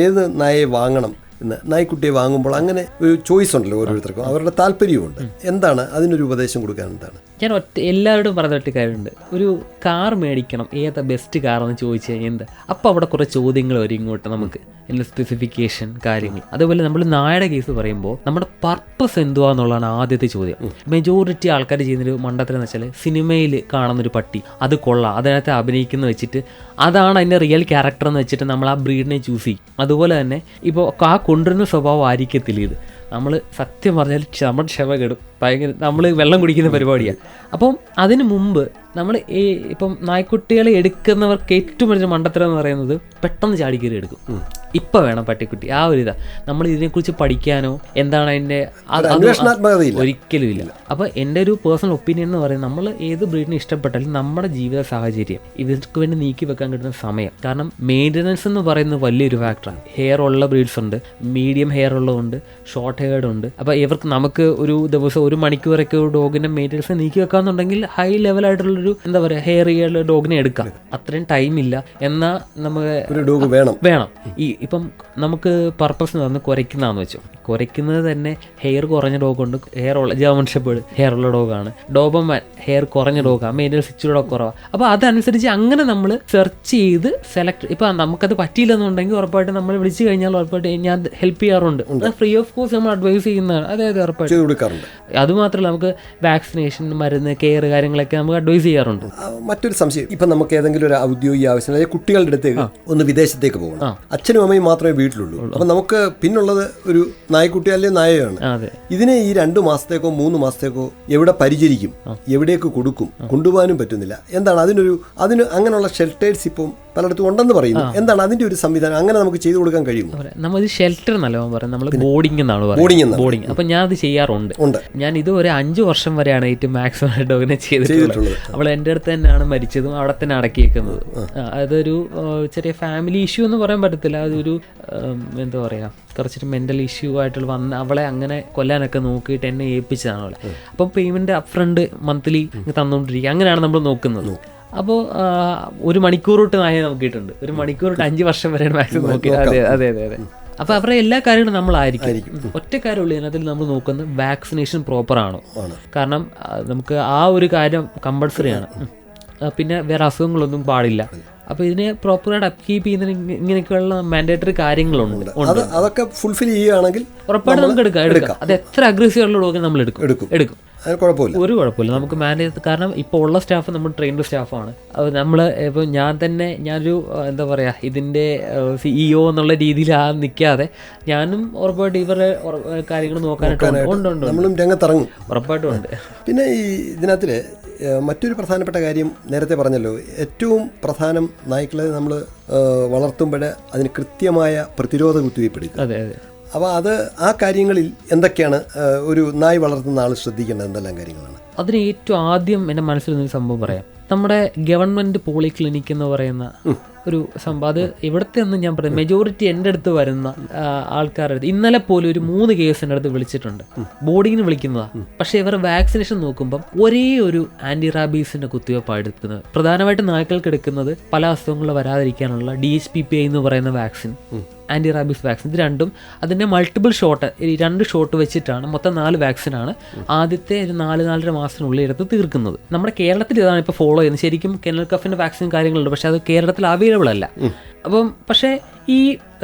ഏത് നായയെ വാങ്ങണം എന്ന്. നായ്ക്കുട്ടിയെ വാങ്ങുമ്പോൾ അങ്ങനെ ഒരു ചോയ്സ് ഉണ്ടല്ലോ ഓരോരുത്തർക്കും, അവരുടെ താല്പര്യമുണ്ട്. എന്താണ് അതിനൊരു ഉപദേശം കൊടുക്കാൻ? എന്താണ് ഞാൻ എല്ലാവരോടും പറഞ്ഞ കാര്യമുണ്ട്, ഒരു കാർ മേടിക്കണം, ഏതാ ബെസ്റ്റ് കാറെന്ന് ചോദിച്ചു കഴിഞ്ഞാൽ എന്താ, അപ്പോൾ അവിടെ കുറേ ചോദ്യങ്ങൾ വരും ഇങ്ങോട്ട്, നമുക്ക് എല്ലാ സ്പെസിഫിക്കേഷൻ കാര്യങ്ങൾ. അതുപോലെ നമ്മൾ നായയുടെ കേസ് പറയുമ്പോൾ നമ്മുടെ പർപ്പസ് എന്തുവാന്നുള്ളതാണ് ആദ്യത്തെ ചോദ്യം. മെജോറിറ്റി ആൾക്കാർ ചെയ്യുന്നൊരു മണ്ടത്തരം എന്ന് വെച്ചാൽ, സിനിമയിൽ കാണുന്നൊരു പട്ടി അത് കൊള്ളാം, അതിനകത്ത് അഭിനയിക്കുന്ന വെച്ചിട്ട് അതാണ് അതിൻ്റെ റിയൽ ക്യാരക്ടർ എന്ന് വെച്ചിട്ട് നമ്മൾ ആ ബ്രീഡിനെ ചൂസ് ചെയ്യും. അതുപോലെ തന്നെ ഇപ്പോൾ ആ കൊണ്ടുവരുന്ന സ്വഭാവം ആയിരിക്കത്തില്ല ഇത്. നമ്മൾ സത്യം പറഞ്ഞാൽ നമ്മുടെ ക്ഷമ കെടും, ഭയങ്കര നമ്മൾ വെള്ളം കുടിക്കുന്ന പരിപാടിയാണ്. അപ്പം അതിന് മുമ്പ് നമ്മൾ ഇപ്പം നായ്ക്കുട്ടികളെ എടുക്കുന്നവർക്ക് ഏറ്റവും വലിയ മണ്ടത്തരം എന്ന് പറയുന്നത് പെട്ടെന്ന് ചാടിക്കയറി എടുക്കും, ഇപ്പം വേണം പട്ടിക്കുട്ടി, ആ ഒരു ഇതാ. നമ്മൾ ഇതിനെക്കുറിച്ച് പഠിക്കാനോ എന്താണ് അതിൻ്റെ ഒരിക്കലും ഇല്ല. അപ്പോൾ എൻ്റെ ഒരു പേഴ്സണൽ ഒപ്പീനിയൻ എന്ന് പറയുന്നത്, നമ്മൾ ഏത് ബ്രീഡിനെ ഇഷ്ടപ്പെട്ടാലും നമ്മുടെ ജീവിത സാഹചര്യം ഇവർക്ക് വേണ്ടി നീക്കി വെക്കാൻ കിട്ടുന്ന സമയം. കാരണം മെയിൻ്റനൻസ് എന്ന് പറയുന്നത് വലിയൊരു ഫാക്ടറാണ്. ഹെയർ ഉള്ള ബ്രീഡ്സ് ഉണ്ട്, മീഡിയം ഹെയർ ഉള്ളതുണ്ട്, ഷോർട്ട് ഹെയർഡ് ഉണ്ട്. അപ്പോൾ ഇവർക്ക് നമുക്ക് ഒരു ദിവസം 1 മണിക്കൂറൊക്കെ ഡോഗിൻ്റെ മെയിൻ്റനൻസ് നീക്കി വെക്കാന്നുണ്ടെങ്കിൽ ഹൈ ലെവലായിട്ടുള്ളൊരു എന്താ പറയുക ഹെയർ ഉള്ള ഡോഗിനെ എടുക്കാം. അത്രയും ടൈമില്ല, എന്നാൽ നമുക്ക് വേണം. ഇപ്പം നമുക്ക് പർപ്പസ് എന്ന് പറഞ്ഞാൽ കുരയ്ക്കുന്നതാന്ന് വെച്ചോ, കുരയ്ക്കുന്നത് തന്നെ ഹെയർ കുറഞ്ഞ ഡോഗുണ്ട്, ഹെയർ ഉള്ള ജർമ്മൻ ഷെപ്പേർഡ് ഹെയർ ഉള്ള ഡോഗാണ്, ഡോബർമാൻ ഹെയർ കുറഞ്ഞ ഡോഗാണ്, മെയിൻ്റനൻസ് ഇച്ചിരി കുറവാണ്. അപ്പോൾ അതനുസരിച്ച് അങ്ങനെ നമ്മൾ സെർച്ച് ചെയ്ത് സെലക്ട്. ഇപ്പം നമുക്കത് പറ്റിയില്ലെന്നുണ്ടെങ്കിൽ ഉറപ്പായിട്ട് നമ്മൾ വിളിച്ചു കഴിഞ്ഞാൽ ഉറപ്പായിട്ട് ഞാൻ ഹെൽപ്പ് ചെയ്യാറുണ്ട്. ഫ്രീ ഓഫ് കോസ്റ്റ് നമ്മൾ അഡ്വൈസ് ചെയ്യുന്നതാണ്. അതായത് ഉറപ്പായിട്ട് കൊടുക്കാറുണ്ട്. അതുമാത്രമല്ല, നമുക്ക് വാക്സിനേഷൻ, മരുന്ന്, കെയർ കാര്യങ്ങളൊക്കെ നമുക്ക് അഡ്വൈസ് ചെയ്യാറുണ്ട്. മറ്റൊരു സംശയം, ഇപ്പം നമുക്ക് ഏതെങ്കിലും ഒരു ഔദ്യോഗിക ആവശ്യം, അതായത് കുട്ടികളുടെ അടുത്തേക്ക് ഒന്ന് വിദേശത്തേക്ക് പോകണം, അച്ഛനും അമ്മയും മാത്രമേ വീട്ടിലുള്ളൂ. അപ്പം നമുക്ക് പിന്നുള്ളത് ഒരു നായ്ക്കുട്ടി അല്ലെങ്കിൽ നായയാണ്. ഇതിനെ ഈ 2 മാസത്തേക്കോ 3 മാസത്തേക്കോ എവിടെ പരിചരിക്കും, എവിടേക്ക് കൊടുക്കും, കൊണ്ടുപോകാനും പറ്റുന്നില്ല. എന്താണ് അതിന് അങ്ങനെയുള്ള ഷെൽട്ടേഴ്സ് ഇപ്പം പലയിടത്തും ഉണ്ടെന്ന് പറയുന്നു. എന്താണ് അതിന്റെ ഒരു സംവിധാനം? അങ്ങനെ നമുക്ക് ചെയ്തു കൊടുക്കാൻ കഴിയുമോ? നമ്മൾ ഷെൽട്ടർ എന്നല്ല പറയുന്നത്, നമ്മൾ ബോർഡിംഗ് എന്നാണ് ബോർഡിംഗ്. അപ്പം ഞാൻ അത് ചെയ്യാറുണ്ട്. ഞാൻ ഇത് ഒരു 5 വർഷം വരെയാണ് ഏറ്റവും മാക്സിമം ഡോഗിനെ ചെയ്തിട്ടുള്ളത്. അവൾ എൻ്റെ അടുത്ത് തന്നെയാണ് മരിച്ചതും അവിടെ തന്നെ അടക്കിയേക്കുന്നത്. അതൊരു ചെറിയ ഫാമിലി ഇഷ്യൂ എന്ന് പറയാൻ പറ്റത്തില്ല, അതൊരു എന്താ പറയുക, കുറച്ചൊരു മെൻ്റൽ ഇഷ്യൂ ആയിട്ടുള്ള വന്ന് അവളെ അങ്ങനെ കൊല്ലാനൊക്കെ നോക്കിയിട്ട് എന്നെ ഏൽപ്പിച്ചതാണ് അവളെ. അപ്പം പേയ്മെൻറ്റ് അപ്ഫ്രണ്ട് മന്ത്ലി തന്നുകൊണ്ടിരിക്കുക, അങ്ങനെയാണ് നമ്മൾ നോക്കുന്നത്. അപ്പോൾ 1 മണിക്കൂർ തൊട്ട് നായ നോക്കിയിട്ടുണ്ട്, 1 മണിക്കൂർ തൊട്ട് 5 വർഷം വരെയാണ് മാക്സിമം നോക്കിയത്. അതെ. അപ്പോൾ അവരുടെ എല്ലാ കാര്യങ്ങളും നമ്മളായിരിക്കും. ഒറ്റ കാര്യമുള്ളൂ ഇതിനകത്തിൽ നമ്മൾ നോക്കുന്നത് വാക്സിനേഷൻ പ്രോപ്പർ ആണോ. കാരണം നമുക്ക് ആ ഒരു കാര്യം കമ്പൾസറിയാണ്. പിന്നെ വേറെ അസുഖങ്ങളൊന്നും പാടില്ല. അപ്പോൾ ഇതിനെ പ്രോപ്പറായിട്ട് അപ്കീപ്പ് ചെയ്യുന്നതിന് ഇങ്ങനെയൊക്കെയുള്ള മാൻഡേറ്ററി കാര്യങ്ങളുണ്ട്. അതൊക്കെ ഫുൾഫിൽ ചെയ്യുകയാണെങ്കിൽ ഉറപ്പായിട്ട് നമുക്ക് എടുക്കാം. അത് എത്ര അഗ്രസീവ് ഉള്ള ഡോഗിനെ നമ്മൾ എടുക്കും. അത് കുഴപ്പമില്ല, ഒരു കുഴപ്പമില്ല, നമുക്ക് മാനേജ് ചെയ്ത്. കാരണം ഇപ്പോൾ ഉള്ള സ്റ്റാഫ് നമ്മൾ ട്രെയിൻഡ് സ്റ്റാഫാണ്. അത് നമ്മൾ ഇപ്പോൾ ഞാനൊരു എന്താ പറയുക, ഇതിൻ്റെ CEO എന്നുള്ള രീതിയിൽ നിൽക്കാതെ ഞാനും ഉറപ്പായിട്ട് ഇവരുടെ കാര്യങ്ങൾ നോക്കാനായിട്ട് നമ്മളും രംഗത്തിറങ്ങും, ഉറപ്പായിട്ടും ഉണ്ട്. പിന്നെ ഈ ഇതിനകത്തിൽ മറ്റൊരു പ്രധാനപ്പെട്ട കാര്യം നേരത്തെ പറഞ്ഞല്ലോ, ഏറ്റവും പ്രധാനം നായ്ക്കളെ നമ്മൾ വളർത്തുമ്പോൾ അതിന് കൃത്യമായ പ്രതിരോധ കുത്തിവയ്പ്പ് എടുക്കുക. അതെ അതെ. അപ്പോൾ ആ കാര്യങ്ങളിൽ എന്തൊക്കെയാണ് ഒരു നായ് വളർത്തുന്ന ആൾ ശ്രദ്ധിക്കേണ്ടത്, എന്തെല്ലാം കാര്യങ്ങളാണ്? അതിന് ഏറ്റവും ആദ്യം എൻ്റെ മനസ്സിൽ നിന്നൊരു സംഭവം പറയാം. നമ്മുടെ ഗവൺമെൻറ് പോളിക്ലിനിക് എന്ന് പറയുന്ന ഒരു സംഭവം, അത് ഇവിടുത്തെ ഒന്നും ഞാൻ പറയാം, മെജോറിറ്റി എൻ്റെ അടുത്ത് വരുന്ന ആൾക്കാരുടെ അടുത്ത് ഇന്നലെ പോലും ഒരു 3 കേസ് എൻ്റെ അടുത്ത് വിളിച്ചിട്ടുണ്ട്. ബോർഡിങ്ങിന് വിളിക്കുന്നതാണ്. പക്ഷേ ഇവർ വാക്സിനേഷൻ നോക്കുമ്പം ഒരേ ഒരു ആൻറ്റി റാബീസിൻ്റെ കുത്തിവയ്പ്പാണ് എടുക്കുന്നത്. പ്രധാനമായിട്ടും നായ്ക്കൾക്ക് എടുക്കുന്നത് പല അസുഖങ്ങൾ വരാതിരിക്കാനുള്ള DHPPI എന്ന് പറയുന്ന വാക്സിൻ, ആൻറ്റി റാബീസ് വാക്സിൻ. ഇത് രണ്ടും അതിൻ്റെ മൾട്ടിപ്പിൾ ഷോട്ട്, 2 ഷോട്ട് വെച്ചിട്ടാണ്, മൊത്തം 4 വാക്സിനാണ് ആദ്യത്തെ ഒരു 4-4.5 മാസത്തിനുള്ളിൽ എടുത്ത് തീർക്കുന്നത്. നമ്മുടെ കേരളത്തിൽ ഇതാണ് ഇപ്പോൾ ഫോളോ ചെയ്യുന്നത്. ശരിക്കും കെന്നൽ കഫിൻ്റെ വാക്സിൻ കാര്യങ്ങളുണ്ട്, പക്ഷേ അത് കേരളത്തിൽ അവൈലബിൾ അല്ല. അപ്പം പക്ഷേ ഈ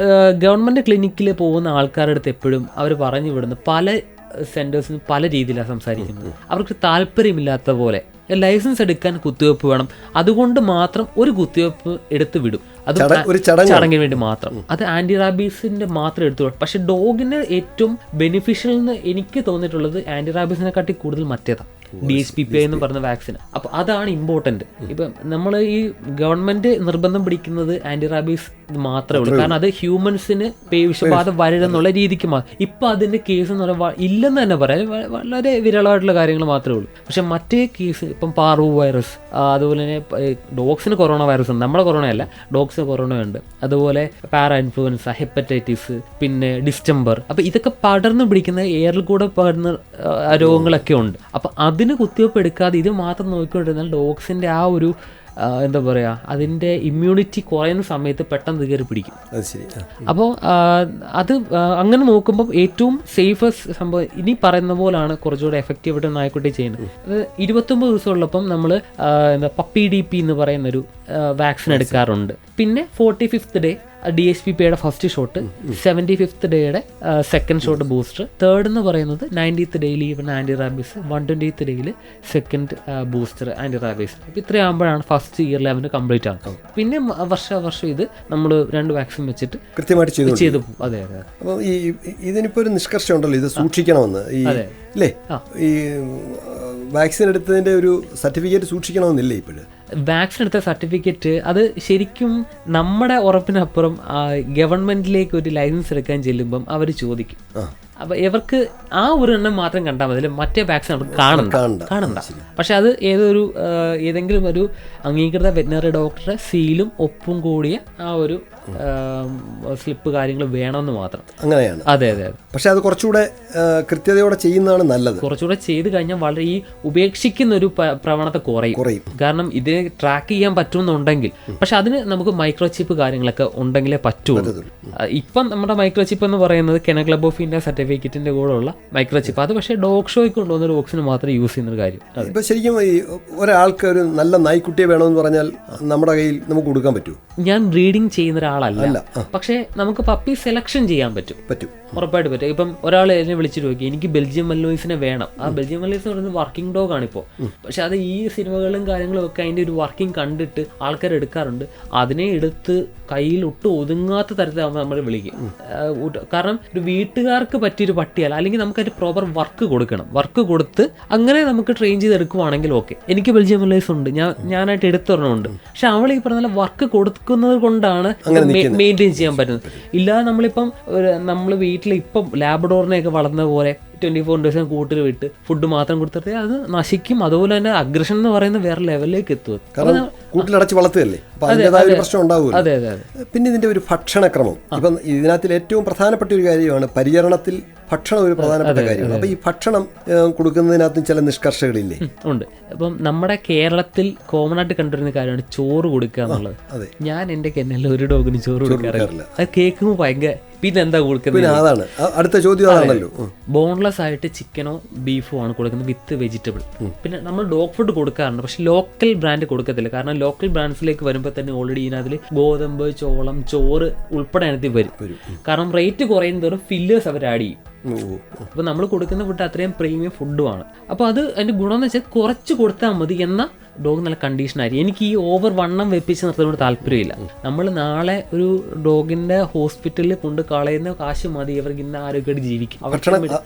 ഗവൺമെൻറ് ക്ലിനിക്കിൽ പോകുന്ന ആൾക്കാരുടെ അടുത്ത് എപ്പോഴും അവർ പറഞ്ഞു വിടുന്ന പല സെൻറ്റേഴ്സിനും പല രീതിയിലാണ് സംസാരിക്കുന്നത്. അവർക്ക് താല്പര്യമില്ലാത്ത പോലെ ലൈസൻസ് എടുക്കാൻ കുത്തിവയ്പ്പ് വേണം, അതുകൊണ്ട് മാത്രം ഒരു കുത്തിവയ്പ്പ് എടുത്ത് വിടും, അത് ചടങ്ങിന് വേണ്ടി മാത്രം. അത് ആൻറ്റി റാബീസിന്റെ മാത്രം എടുത്തു വിടും. പക്ഷെ ഡോഗിന് ഏറ്റവും ബെനിഫിഷ്യൽ എന്ന് എനിക്ക് തോന്നിയിട്ടുള്ളത് ആൻറ്റി റാബീസിനെ കാട്ടി കൂടുതൽ മറ്റേതാണ്, DHPPI എന്ന് പറഞ്ഞ വാക്സിൻ. അപ്പോൾ അതാണ് ഇമ്പോർട്ടൻറ്റ്. ഇപ്പം നമ്മൾ ഈ ഗവൺമെൻറ് നിർബന്ധം പിടിക്കുന്നത് ആൻറ്റി റാബീസ് മാത്രമേ ഉള്ളൂ, കാരണം അത് ഹ്യൂമൻസിന് വിഷബാധ വരരുന്നുള്ള രീതിക്ക് മാത്രം. ഇപ്പം അതിൻ്റെ കേസ് എന്ന് പറയുമ്പോൾ ഇല്ലെന്ന് തന്നെ പറയാം, വളരെ വിരളമായിട്ടുള്ള കാര്യങ്ങൾ മാത്രമേ ഉള്ളൂ. പക്ഷെ മറ്റേ കേസ് ഇപ്പം പാർവോ വൈറസ്, അതുപോലെ തന്നെ ഡോഗ്സിന് കൊറോണ വൈറസ് ഉണ്ട്, നമ്മുടെ കൊറോണയല്ല, ഡോഗ്സിന് കൊറോണ ഉണ്ട്. അതുപോലെ പാരാ ഇൻഫ്ലുവൻസ, ഹെപ്പറ്റൈറ്റിസ്, പിന്നെ ഡിസ്റ്റംബർ. അപ്പം ഇതൊക്കെ പടർന്നു പിടിക്കുന്ന എയറിൽ കൂടെ പകർന്ന രോഗങ്ങളൊക്കെ ഉണ്ട്. അപ്പം അതിന് കുത്തിവയ്പ്പ് എടുക്കാതെ ഇത് മാത്രം നോക്കിക്കൊണ്ടിരുന്നാൽ ഡോഗ്സിൻ്റെ ആ ഒരു എന്താ പറയുക, അതിൻ്റെ ഇമ്മ്യൂണിറ്റി കുറയുന്ന സമയത്ത് പെട്ടെന്ന് കയറി പിടിക്കും. അപ്പോൾ അത് അങ്ങനെ നോക്കുമ്പോൾ ഏറ്റവും സേഫസ്റ്റ് സംഭവം ഇനി പറയുന്ന പോലാണ് കുറച്ചുകൂടെ എഫക്റ്റീവായിട്ട് നായ്ക്കുട്ടി ചെയ്യുന്നത്. അത് 29 ദിവസമുള്ളപ്പം നമ്മൾ പപ്പി DP എന്ന് പറയുന്നൊരു വാക്സിൻ എടുക്കാറുണ്ട്. പിന്നെ 45th day DHPPIയുടെ first shot, 75th ഡേയുടെ സെക്കൻഡ് ഷോട്ട് ബൂസ്റ്റർ, തേർഡ് എന്ന് പറയുന്നത് 90th ഡേയിൽ ഈവൻ ആൻറ്റി റാബീസ്, 120th ഡേയിൽ സെക്കൻഡ് ബൂസ്റ്റർ ആൻറ്റി റാബീസ്. അപ്പോൾ ഇത്രയാകുമ്പോഴാണ് ഫസ്റ്റ് ഇയർ ലെവലിന് കംപ്ലീറ്റ് ആകുന്നത്. പിന്നെ വർഷം ഇത് നമ്മൾ 2 വാക്സിൻ വെച്ചിട്ട് കൃത്യമായിട്ട് ചെയ്തു പോകും. അതെ അതെ. അപ്പോൾ ഇതിനിപ്പോൾ ഒരു നിഷ്കർഷം ഉണ്ടല്ലോ, ഇത് സൂക്ഷിക്കണമെന്ന്, അല്ലേ? ഈ വാക്സിൻ എടുത്തതിൻ്റെ ഒരു സർട്ടിഫിക്കറ്റ് സൂക്ഷിക്കണമെന്നില്ലേ ഇപ്പോഴും? വാക്സിൻ എടുത്ത സർട്ടിഫിക്കറ്റ് അത് ശരിക്കും നമ്മുടെ ഉറപ്പിനപ്പുറം ഗവൺമെന്റിലേക്ക് ഒരു ലൈസൻസ് എടുക്കാൻ ചെല്ലുമ്പം അവർ ചോദിക്കും. അപ്പോൾ ഇവർക്ക് ആ ഒരു എണ്ണം മാത്രം കണ്ടാൽ മതി, മറ്റേ വാക്സിൻ അവർക്ക് കാണണ്ട. പക്ഷെ അത് ഏതെങ്കിലും ഒരു അംഗീകൃത വെറ്റിനറി ഡോക്ടറുടെ സീലും ഒപ്പും കൂടിയ ആ ഒരു സ്ലിപ്പ് കാര്യങ്ങൾ വേണമെന്ന് മാത്രം. അങ്ങനെയാണ്. അതെ അതെ. പക്ഷെ അത് കുറച്ചുകൂടെ കൃത്യതയോടെ ചെയ്യുന്നതാണ് നല്ലത്. കുറച്ചുകൂടെ ചെയ്ത് കഴിഞ്ഞാൽ വളരെ ഈ ഉപേക്ഷിക്കുന്ന ഒരു പ്രവണത കുറയും. കാരണം ഇതിനെ ട്രാക്ക് ചെയ്യാൻ പറ്റുമെന്നുണ്ടെങ്കിൽ, പക്ഷെ അതിന് നമുക്ക് മൈക്രോ ചിപ്പ് കാര്യങ്ങളൊക്കെ ഉണ്ടെങ്കിലേ പറ്റുള്ളൂ. ഇപ്പം നമ്മുടെ മൈക്രോ ചിപ്പ് എന്ന് പറയുന്നത് കെനൽ ക്ലബ് ഓഫ് ഇന്ത്യ സർട്ടിഫിക്കറ്റിന്റെ കൂടെ ഉള്ള മൈക്രോ ചിപ്പ്. അത് പക്ഷേ ഡോഗ് ഷോയ്ക്ക് കൊണ്ടുവന്ന ഡോഗ്സിന് മാത്രം യൂസ് ചെയ്യുന്ന ഒരു കാര്യം. ഇപ്പൊ ശരിക്കും ഒരാൾക്ക് ഒരു നല്ല നായ്ക്കുട്ടിയെ വേണമെന്ന് പറഞ്ഞാൽ നമ്മുടെ കയ്യിൽ നമുക്ക് കൊടുക്കാൻ പറ്റുമോ? ഞാൻ ബ്രീഡിങ് ചെയ്യുന്ന ഒരാളല്ല, പക്ഷേ നമുക്ക് പപ്പി സെലക്ഷൻ ചെയ്യാൻ പറ്റും. ഉറപ്പായിട്ട് പറ്റും. ഇപ്പം ഒരാൾ എന്നെ വിളിച്ചിട്ട് നോക്കി, എനിക്ക് ബെൽജിയം മല്ലോയിസിനെ വേണം. ആ ബെൽജിയം മല്ലോയിസ് എന്ന് പറയുന്നത് വർക്കിംഗ് ഡോഗ് ആണിപ്പോൾ. പക്ഷെ അത് ഈ സിനിമകളും കാര്യങ്ങളും ഒക്കെ അതിൻ്റെ ഒരു വർക്കിംഗ് കണ്ടിട്ട് ആൾക്കാർ എടുക്കാറുണ്ട്. അതിനെ എടുത്ത് കയ്യിൽ ഒതുങ്ങാത്ത തരത്തിലാകുമ്പോൾ നമ്മൾ വിളിക്കും. കാരണം ഒരു വീട്ടുകാർക്ക് പറ്റിയൊരു പട്ടിയല്ല, അല്ലെങ്കിൽ നമുക്ക് അതിന് പ്രോപ്പർ വർക്ക് കൊടുക്കണം. വർക്ക് കൊടുത്ത് അങ്ങനെ നമുക്ക് ട്രെയിൻ ചെയ്തെടുക്കുവാണെങ്കിൽ ഓക്കെ. എനിക്ക് ബെൽജിയം മല്ലോയിസ് ഉണ്ട്, ഞാനായിട്ട് എടുത്തൊരെണ്ണമുണ്ട്. പക്ഷെ അവൾ ഈ പറഞ്ഞ വർക്ക് കൊടുക്കുന്നത് കൊണ്ടാണ് മെയിൻറ്റെയിൻ ചെയ്യാൻ പറ്റുന്നത്. ഇല്ലാതെ നമ്മളിപ്പം നമ്മൾ വീട്ടിൽ ഇപ്പം ലാബ്രഡോറിനെയൊക്കെ വളർന്ന പോലെ 24 ദിവസം കൂട്ടിൽ വിട്ട് ഫുഡ് മാത്രം കൊടുത്തിട്ട് അത് നശിക്കും. അതുപോലെ തന്നെ അഗ്രഷൻ എന്ന് പറയുന്ന വേറെ ലെവലിലേക്ക് എത്തും. കൂട്ടിലടച്ച് വളർത്തുകയല്ലേ, പ്രശ്നം ഉണ്ടാവും. അതെ അതെ. പിന്നെ ഇതിന്റെ ഒരു ഭക്ഷണക്രമം, ഇപ്പം ഇതിനകത്തിൽ ഏറ്റവും പ്രധാനപ്പെട്ട ഒരു കാര്യമാണ് പരിചരണത്തിൽ ഭക്ഷണം ഒരു പ്രധാനപ്പെട്ട കാര്യമാണ്. അപ്പൊ ഈ ഭക്ഷണം കൊടുക്കുന്നതിനകത്തും ചില നിഷ്കർഷകളില്ലേ? ഉണ്ട്. അപ്പം നമ്മുടെ കേരളത്തിൽ കോമൺ ആയിട്ട് കണ്ടുവരുന്ന കാര്യമാണ് ചോറ് കൊടുക്കുക എന്നുള്ളത്. ഞാൻ എന്റെ കെന്നലിൽ ഒരു ഡോഗിന് ചോറ് കൊടുക്കാറില്ല. അത് കേൾക്കുമ്പോൾ ഭയങ്കര പിന്നെ എന്താ കൊടുക്കുന്നത്? പിന്നെ അതാണ് അടുത്ത ചോദ്യം, അതാണല്ലോ. ബോൺലെസ് ആയിട്ട് ചിക്കനോ ബീഫോ ആണ് കൊടുക്കുന്നത് വിത്ത് വെജിറ്റബിൾ. പിന്നെ നമ്മൾ ഡോഗ് ഫുഡ് കൊടുക്കാറുണ്ട്, പക്ഷെ ലോക്കൽ ബ്രാൻഡ് കൊടുക്കത്തില്ല. കാരണം ലോക്കൽ ബ്രാൻഡ്സിലേക്ക് വരുമ്പോൾ തന്നെ ഓൾറെഡി ഇതിനകത്തിൽ ഗോതമ്പ്, ചോളം, ചോറ് ഉൾപ്പെടെ അതിനകത്ത് വരും. കാരണം റേറ്റ് കുറയുന്ന തോറും ഫില്ലേഴ്സ് അവർ ആഡ് ചെയ്യും. അപ്പോൾ നമ്മൾ കൊടുക്കുന്ന ഫുഡ് അത്രയും പ്രീമിയം ഫുഡുമാണ്. അപ്പോൾ അത് അതിൻ്റെ ഗുണമെന്ന് വെച്ചാൽ കുറച്ച് കൊടുത്താൽ മതി, എന്നാൽ ഡോഗ് നല്ല കണ്ടീഷനായിരിക്കും. എനിക്ക് ഈ ഓവർ വണ്ണം വെപ്പിച്ച് നിർത്തുന്നതിനോട് താല്പര്യമില്ല. നമ്മൾ നാളെ ഒരു ഡോഗിന്റെ ഹോസ്പിറ്റലിൽ കൊണ്ട് കളയുന്ന കാശ് മതി അവർക്ക് ഇന്ന് ആരോഗ്യമായിട്ട് ജീവിക്കും.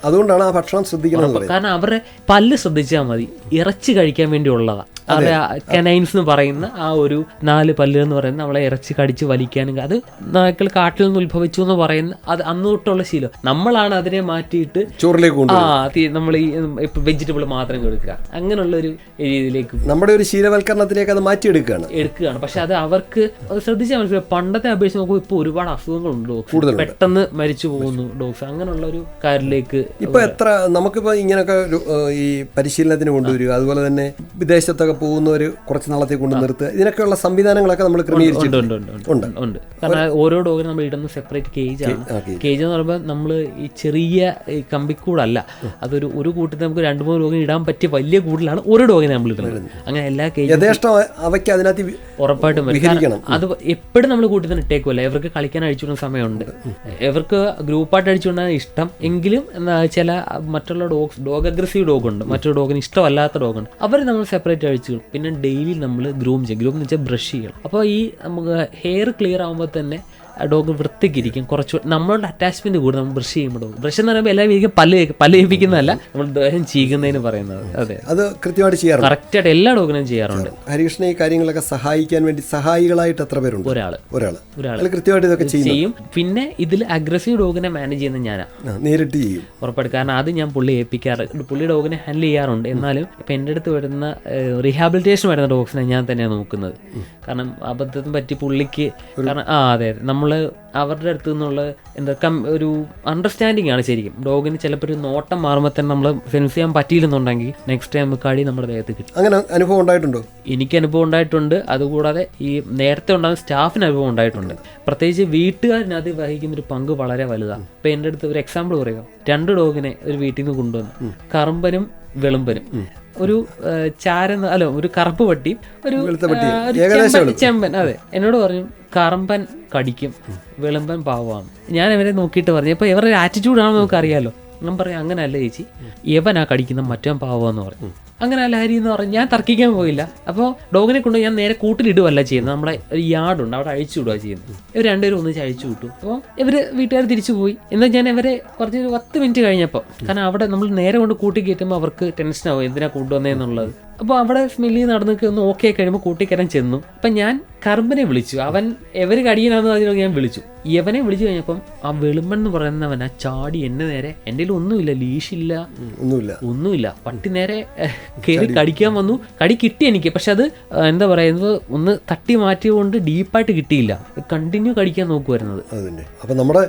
അതുകൊണ്ടാണ് ആ ഭക്ഷണം ശ്രദ്ധിക്കണം. കാരണം അവരുടെ പല്ല് ശ്രദ്ധിച്ചാൽ മതി, ഇറച്ചി കഴിക്കാൻ വേണ്ടി ഉള്ളതാണ്. അവരുടെ കനൈൻസ് എന്ന് പറയുന്ന ആ ഒരു 4 പല്ല് എന്ന് പറയുന്നത് നമ്മളെ ഇറച്ചി കടിച്ച് വലിക്കാനും, അത് നായ്ക്കൾ കാട്ടിൽ നിന്ന് ഉത്ഭവിച്ചു എന്ന് പറയുന്ന അത് അന്ന് തൊട്ടുള്ള ശീലം. നമ്മളാണ് അതിനെ മാറ്റിയിട്ട് ചോറിലേക്ക് നമ്മൾ ഈ വെജിറ്റബിൾ മാത്രം കൊടുക്കുക, അങ്ങനെയുള്ള ഒരു രീതിയിലേക്ക് നമ്മുടെ ഒരു ശീലവൽക്കരണത്തിലേക്ക് അത് മാറ്റിയെടുക്കുകയാണ്. പക്ഷെ അത് അവർക്ക് ശ്രദ്ധിച്ചാൽ മനസ്സിലാവും. പണ്ടത്തെ അപേക്ഷിച്ച് നോക്കുമ്പോൾ ഇപ്പോൾ ഒരുപാട് അസുഖങ്ങളുണ്ട്, പെട്ടെന്ന് മരിച്ചു പോകുന്നു ഡോഗ്സ്, അങ്ങനെയുള്ള ഒരു കാര്യത്തിലേക്ക്. ഇപ്പൊ എത്ര നമുക്കിപ്പോ ഇങ്ങനെയൊക്കെ ഈ പരിശീലനത്തിന് കൊണ്ടുവരിക, അതുപോലെ തന്നെ വിദേശത്തൊക്കെ പോകുന്നവർ കുറച്ച് നാളത്തേക്ക് കൊണ്ട് നിർത്തുക, ഇതിനൊക്കെയുള്ള സംവിധാനങ്ങളൊക്കെ നമ്മൾ ക്രമീകരിച്ചിട്ടുണ്ട്. കാരണം ഓരോ ഡോഗിനും നമ്മൾ ഇടുന്ന സെപ്പറേറ്റ് കേജാണ്. കേജ് എന്ന് പറയുമ്പോൾ നമ്മൾ ഈ ചെറിയ കമ്പിക്കൂടല്ല, അതൊരു ഒരു കൂട്ടത്തിൽ നമുക്ക് 2-3 ഡോഗിന് ഇടാൻ പറ്റിയ വലിയ കൂടിലാണ് ഓരോ ഡോഗിനെ നമ്മൾ ഇടുന്നത്. അങ്ങനെ എല്ലാ കേജും ഉറപ്പായിട്ടും വരും. അത് എപ്പോഴും നമ്മൾ കൂട്ടി തന്നെ ഇട്ടേക്കുമല്ല. ഇവർക്ക് കളിക്കാൻ അഴിച്ചുവിടുന്ന സമയമുണ്ട്, ഇവർക്ക് ഗ്രൂപ്പായിട്ട് അഴിച്ചുവിടാൻ ഇഷ്ടം. എങ്കിലും ചില മറ്റുള്ള ഡോഗ് അഗ്രസീവ് ഡോഗുണ്ട്, മറ്റൊരു ഡോഗിന് ഇഷ്ടമല്ലാത്ത ഡോഗുണ്ട്, അവർ നമ്മൾ സെപ്പറേറ്റ് അഴിച്ചു. പിന്നെ ഡെയിലി നമ്മൾ ഗ്രൂം എന്ന് വെച്ചാൽ ബ്രഷ് ചെയ്യണം. അപ്പോൾ ഈ നമുക്ക് ഹെയർ ക്ലിയർ ആകുമ്പോൾ തന്നെ ഡോഗ് വൃത്തിക്കിരിക്കും. കുറച്ച് നമ്മളുടെ അറ്റാച്ച്മെന്റ് കൂടെ നമ്മൾ ബ്രഷ് ചെയ്യുമ്പോൾ, ബ്രഷ് എന്ന് പറയുമ്പോൾ എല്ലാവരും പല്ല് ഏൽപ്പിക്കുന്നതല്ല, നമ്മൾ ദേഹം ചീകുന്നതിന് പറയുന്നത്. അതെ, അത് കൃത്യമായിട്ട് ചെയ്യാറുണ്ട്, കറക്റ്റായിട്ട് എല്ലാ ഡോഗിനും ചെയ്യാറുണ്ട്. ഹരികൃഷ്ണൻ ഈ കാര്യങ്ങളൊക്കെ സഹായിക്കാൻ വേണ്ടി സഹായികളായിട്ട് എത്ര പേരുണ്ട്? ഒരാൾ കൃത്യമായിട്ട് ഇതൊക്കെ ചെയ്യും. പിന്നെ ഇതിൽ അഗ്രസീവ് ഡോഗിനെ മാനേജ് ചെയ്യുന്നത് ഞാനാണ്, നേരിട്ട് ചെയ്യും ഉറപ്പായിട്ട്. കാരണം അത് ഞാൻ പുള്ളി ഏൽപ്പിക്കാറ്, പുള്ളി ഡോഗിനെ ഹാൻഡിൽ ചെയ്യാറുണ്ട്. എന്നാലും ഇപ്പം എൻ്റെ അടുത്ത് വരുന്ന റീഹാബിലിറ്റേഷൻ വരുന്ന ഡോഗ്സിനെ ഞാൻ തന്നെയാണ് നോക്കുന്നത്. കാരണം അബദ്ധത്തിന് പറ്റി പുള്ളിക്ക്, കാരണം അതെ നമ്മൾ അവരുടെ അടുത്ത് നിന്നുള്ള എന്താ ഒരു അണ്ടർസ്റ്റാൻഡിങ് ആണ് ശരിക്കും. ഡോഗിന് ചിലപ്പോൾ ഒരു നോട്ടം മാറുമ്പോൾ തന്നെ നമ്മൾ സെൻസ് ചെയ്യാൻ പറ്റിയില്ലെന്നുണ്ടെങ്കിൽ നെക്സ്റ്റ് ടൈം കടി നമ്മുടെ ദേഹത്ത് കിട്ടും. അങ്ങനെ അനുഭവം ഉണ്ടായിട്ടുണ്ടോ? എനിക്ക് അനുഭവം ഉണ്ടായിട്ടുണ്ട്. അതുകൂടാതെ ഈ നേരത്തെ ഉണ്ടാകുന്ന സ്റ്റാഫിന് അനുഭവം ഉണ്ടായിട്ടുണ്ട്. പ്രത്യേകിച്ച് വീട്ടുകാരനത് വഹിക്കുന്നൊരു പങ്ക് വളരെ വലുതാണ്. ഇപ്പം എൻ്റെ അടുത്ത് ഒരു എക്സാമ്പിൾ പറയുക, 2 ഡോഗിനെ ഒരു വീട്ടിൽ നിന്ന് കൊണ്ടുവന്നു, കറുമ്പനും വെളുമ്പനും. ഒരു ഒരു കറുപ്പ് പട്ടി, ഒരു ചെമ്പൻ. അതെ, എന്നോട് പറഞ്ഞു കറമ്പൻ കടിക്കും, വെളുമ്പൻ പാവമാണ്. ഞാൻ ഇവരെ നോക്കിയിട്ട് പറഞ്ഞു, അപ്പോൾ ഇവരുടെ ആറ്റിറ്റ്യൂഡാണെന്ന് നമുക്ക് അറിയാമല്ലോ. ഞാൻ പറയാം അങ്ങനെയല്ല ചേച്ചി, ഇവനാ കടിക്കുന്ന മറ്റവൻ പാവമെന്ന് പറഞ്ഞു. അങ്ങനെ അല്ല ഹരി എന്ന് പറഞ്ഞ് ഞാൻ തർക്കിക്കാൻ പോയില്ല. അപ്പോൾ ഡോഗിനെ കൊണ്ട് ഞാൻ നേരെ കൂട്ടിലിടുകയല്ല ചെയ്യുന്നത്, നമ്മളെ ഒരു യാർഡുണ്ട് അവിടെ അഴിച്ചു വിടുക ചെയ്യുന്നത്. ഇവർ 2 പേരും ഒന്നിച്ച് അഴിച്ചു വിട്ടു. അപ്പോൾ ഇവർ വീട്ടുകാർ തിരിച്ചു പോയി. എന്നാൽ ഞാൻ ഇവരെ കുറച്ചൊരു 10 മിനിറ്റ് കഴിഞ്ഞപ്പോൾ, കാരണം അവിടെ നമ്മൾ നേരെ കൊണ്ട് കൂട്ടി കയറ്റുമ്പോൾ അവർക്ക് ടെൻഷനാവും എന്തിനാ കൊണ്ടുവന്നതെന്നുള്ളത്. അപ്പോൾ അവിടെ സ്മെല്ലി നടന്നൊക്കെ ഒന്ന് ഓക്കെ കഴിയുമ്പോൾ കൂട്ടിക്കരാൻ ചെന്നു. അപ്പം ഞാൻ കറുമ്പനെ വിളിച്ചു, അവൻ എവര് കടിയനാന്ന് പറഞ്ഞാൽ ഞാൻ വിളിച്ചു. യവനെ വിളിച്ചു കഴിഞ്ഞപ്പം ആ വെളുമ്പൻ എന്ന് പറയുന്നവൻ ആ ചാടി എന്നെ നേരെ, എൻ്റെ കയ്യിൽ ഒന്നുമില്ല, ലീഷില്ല, ഒന്നുമില്ല, പട്ടി നേരെ കയറി കടിക്കാൻ വന്നു. കടി കിട്ടി എനിക്ക്, പക്ഷെ അത് എന്താ പറയുന്നത് ഒന്ന് തട്ടി മാറ്റിയതുകൊണ്ട് ഡീപ്പായിട്ട് കിട്ടിയില്ല, കണ്ടിന്യൂ കടിക്കാൻ നോക്കുമായിരുന്നത്. അപ്പം നമ്മുടെ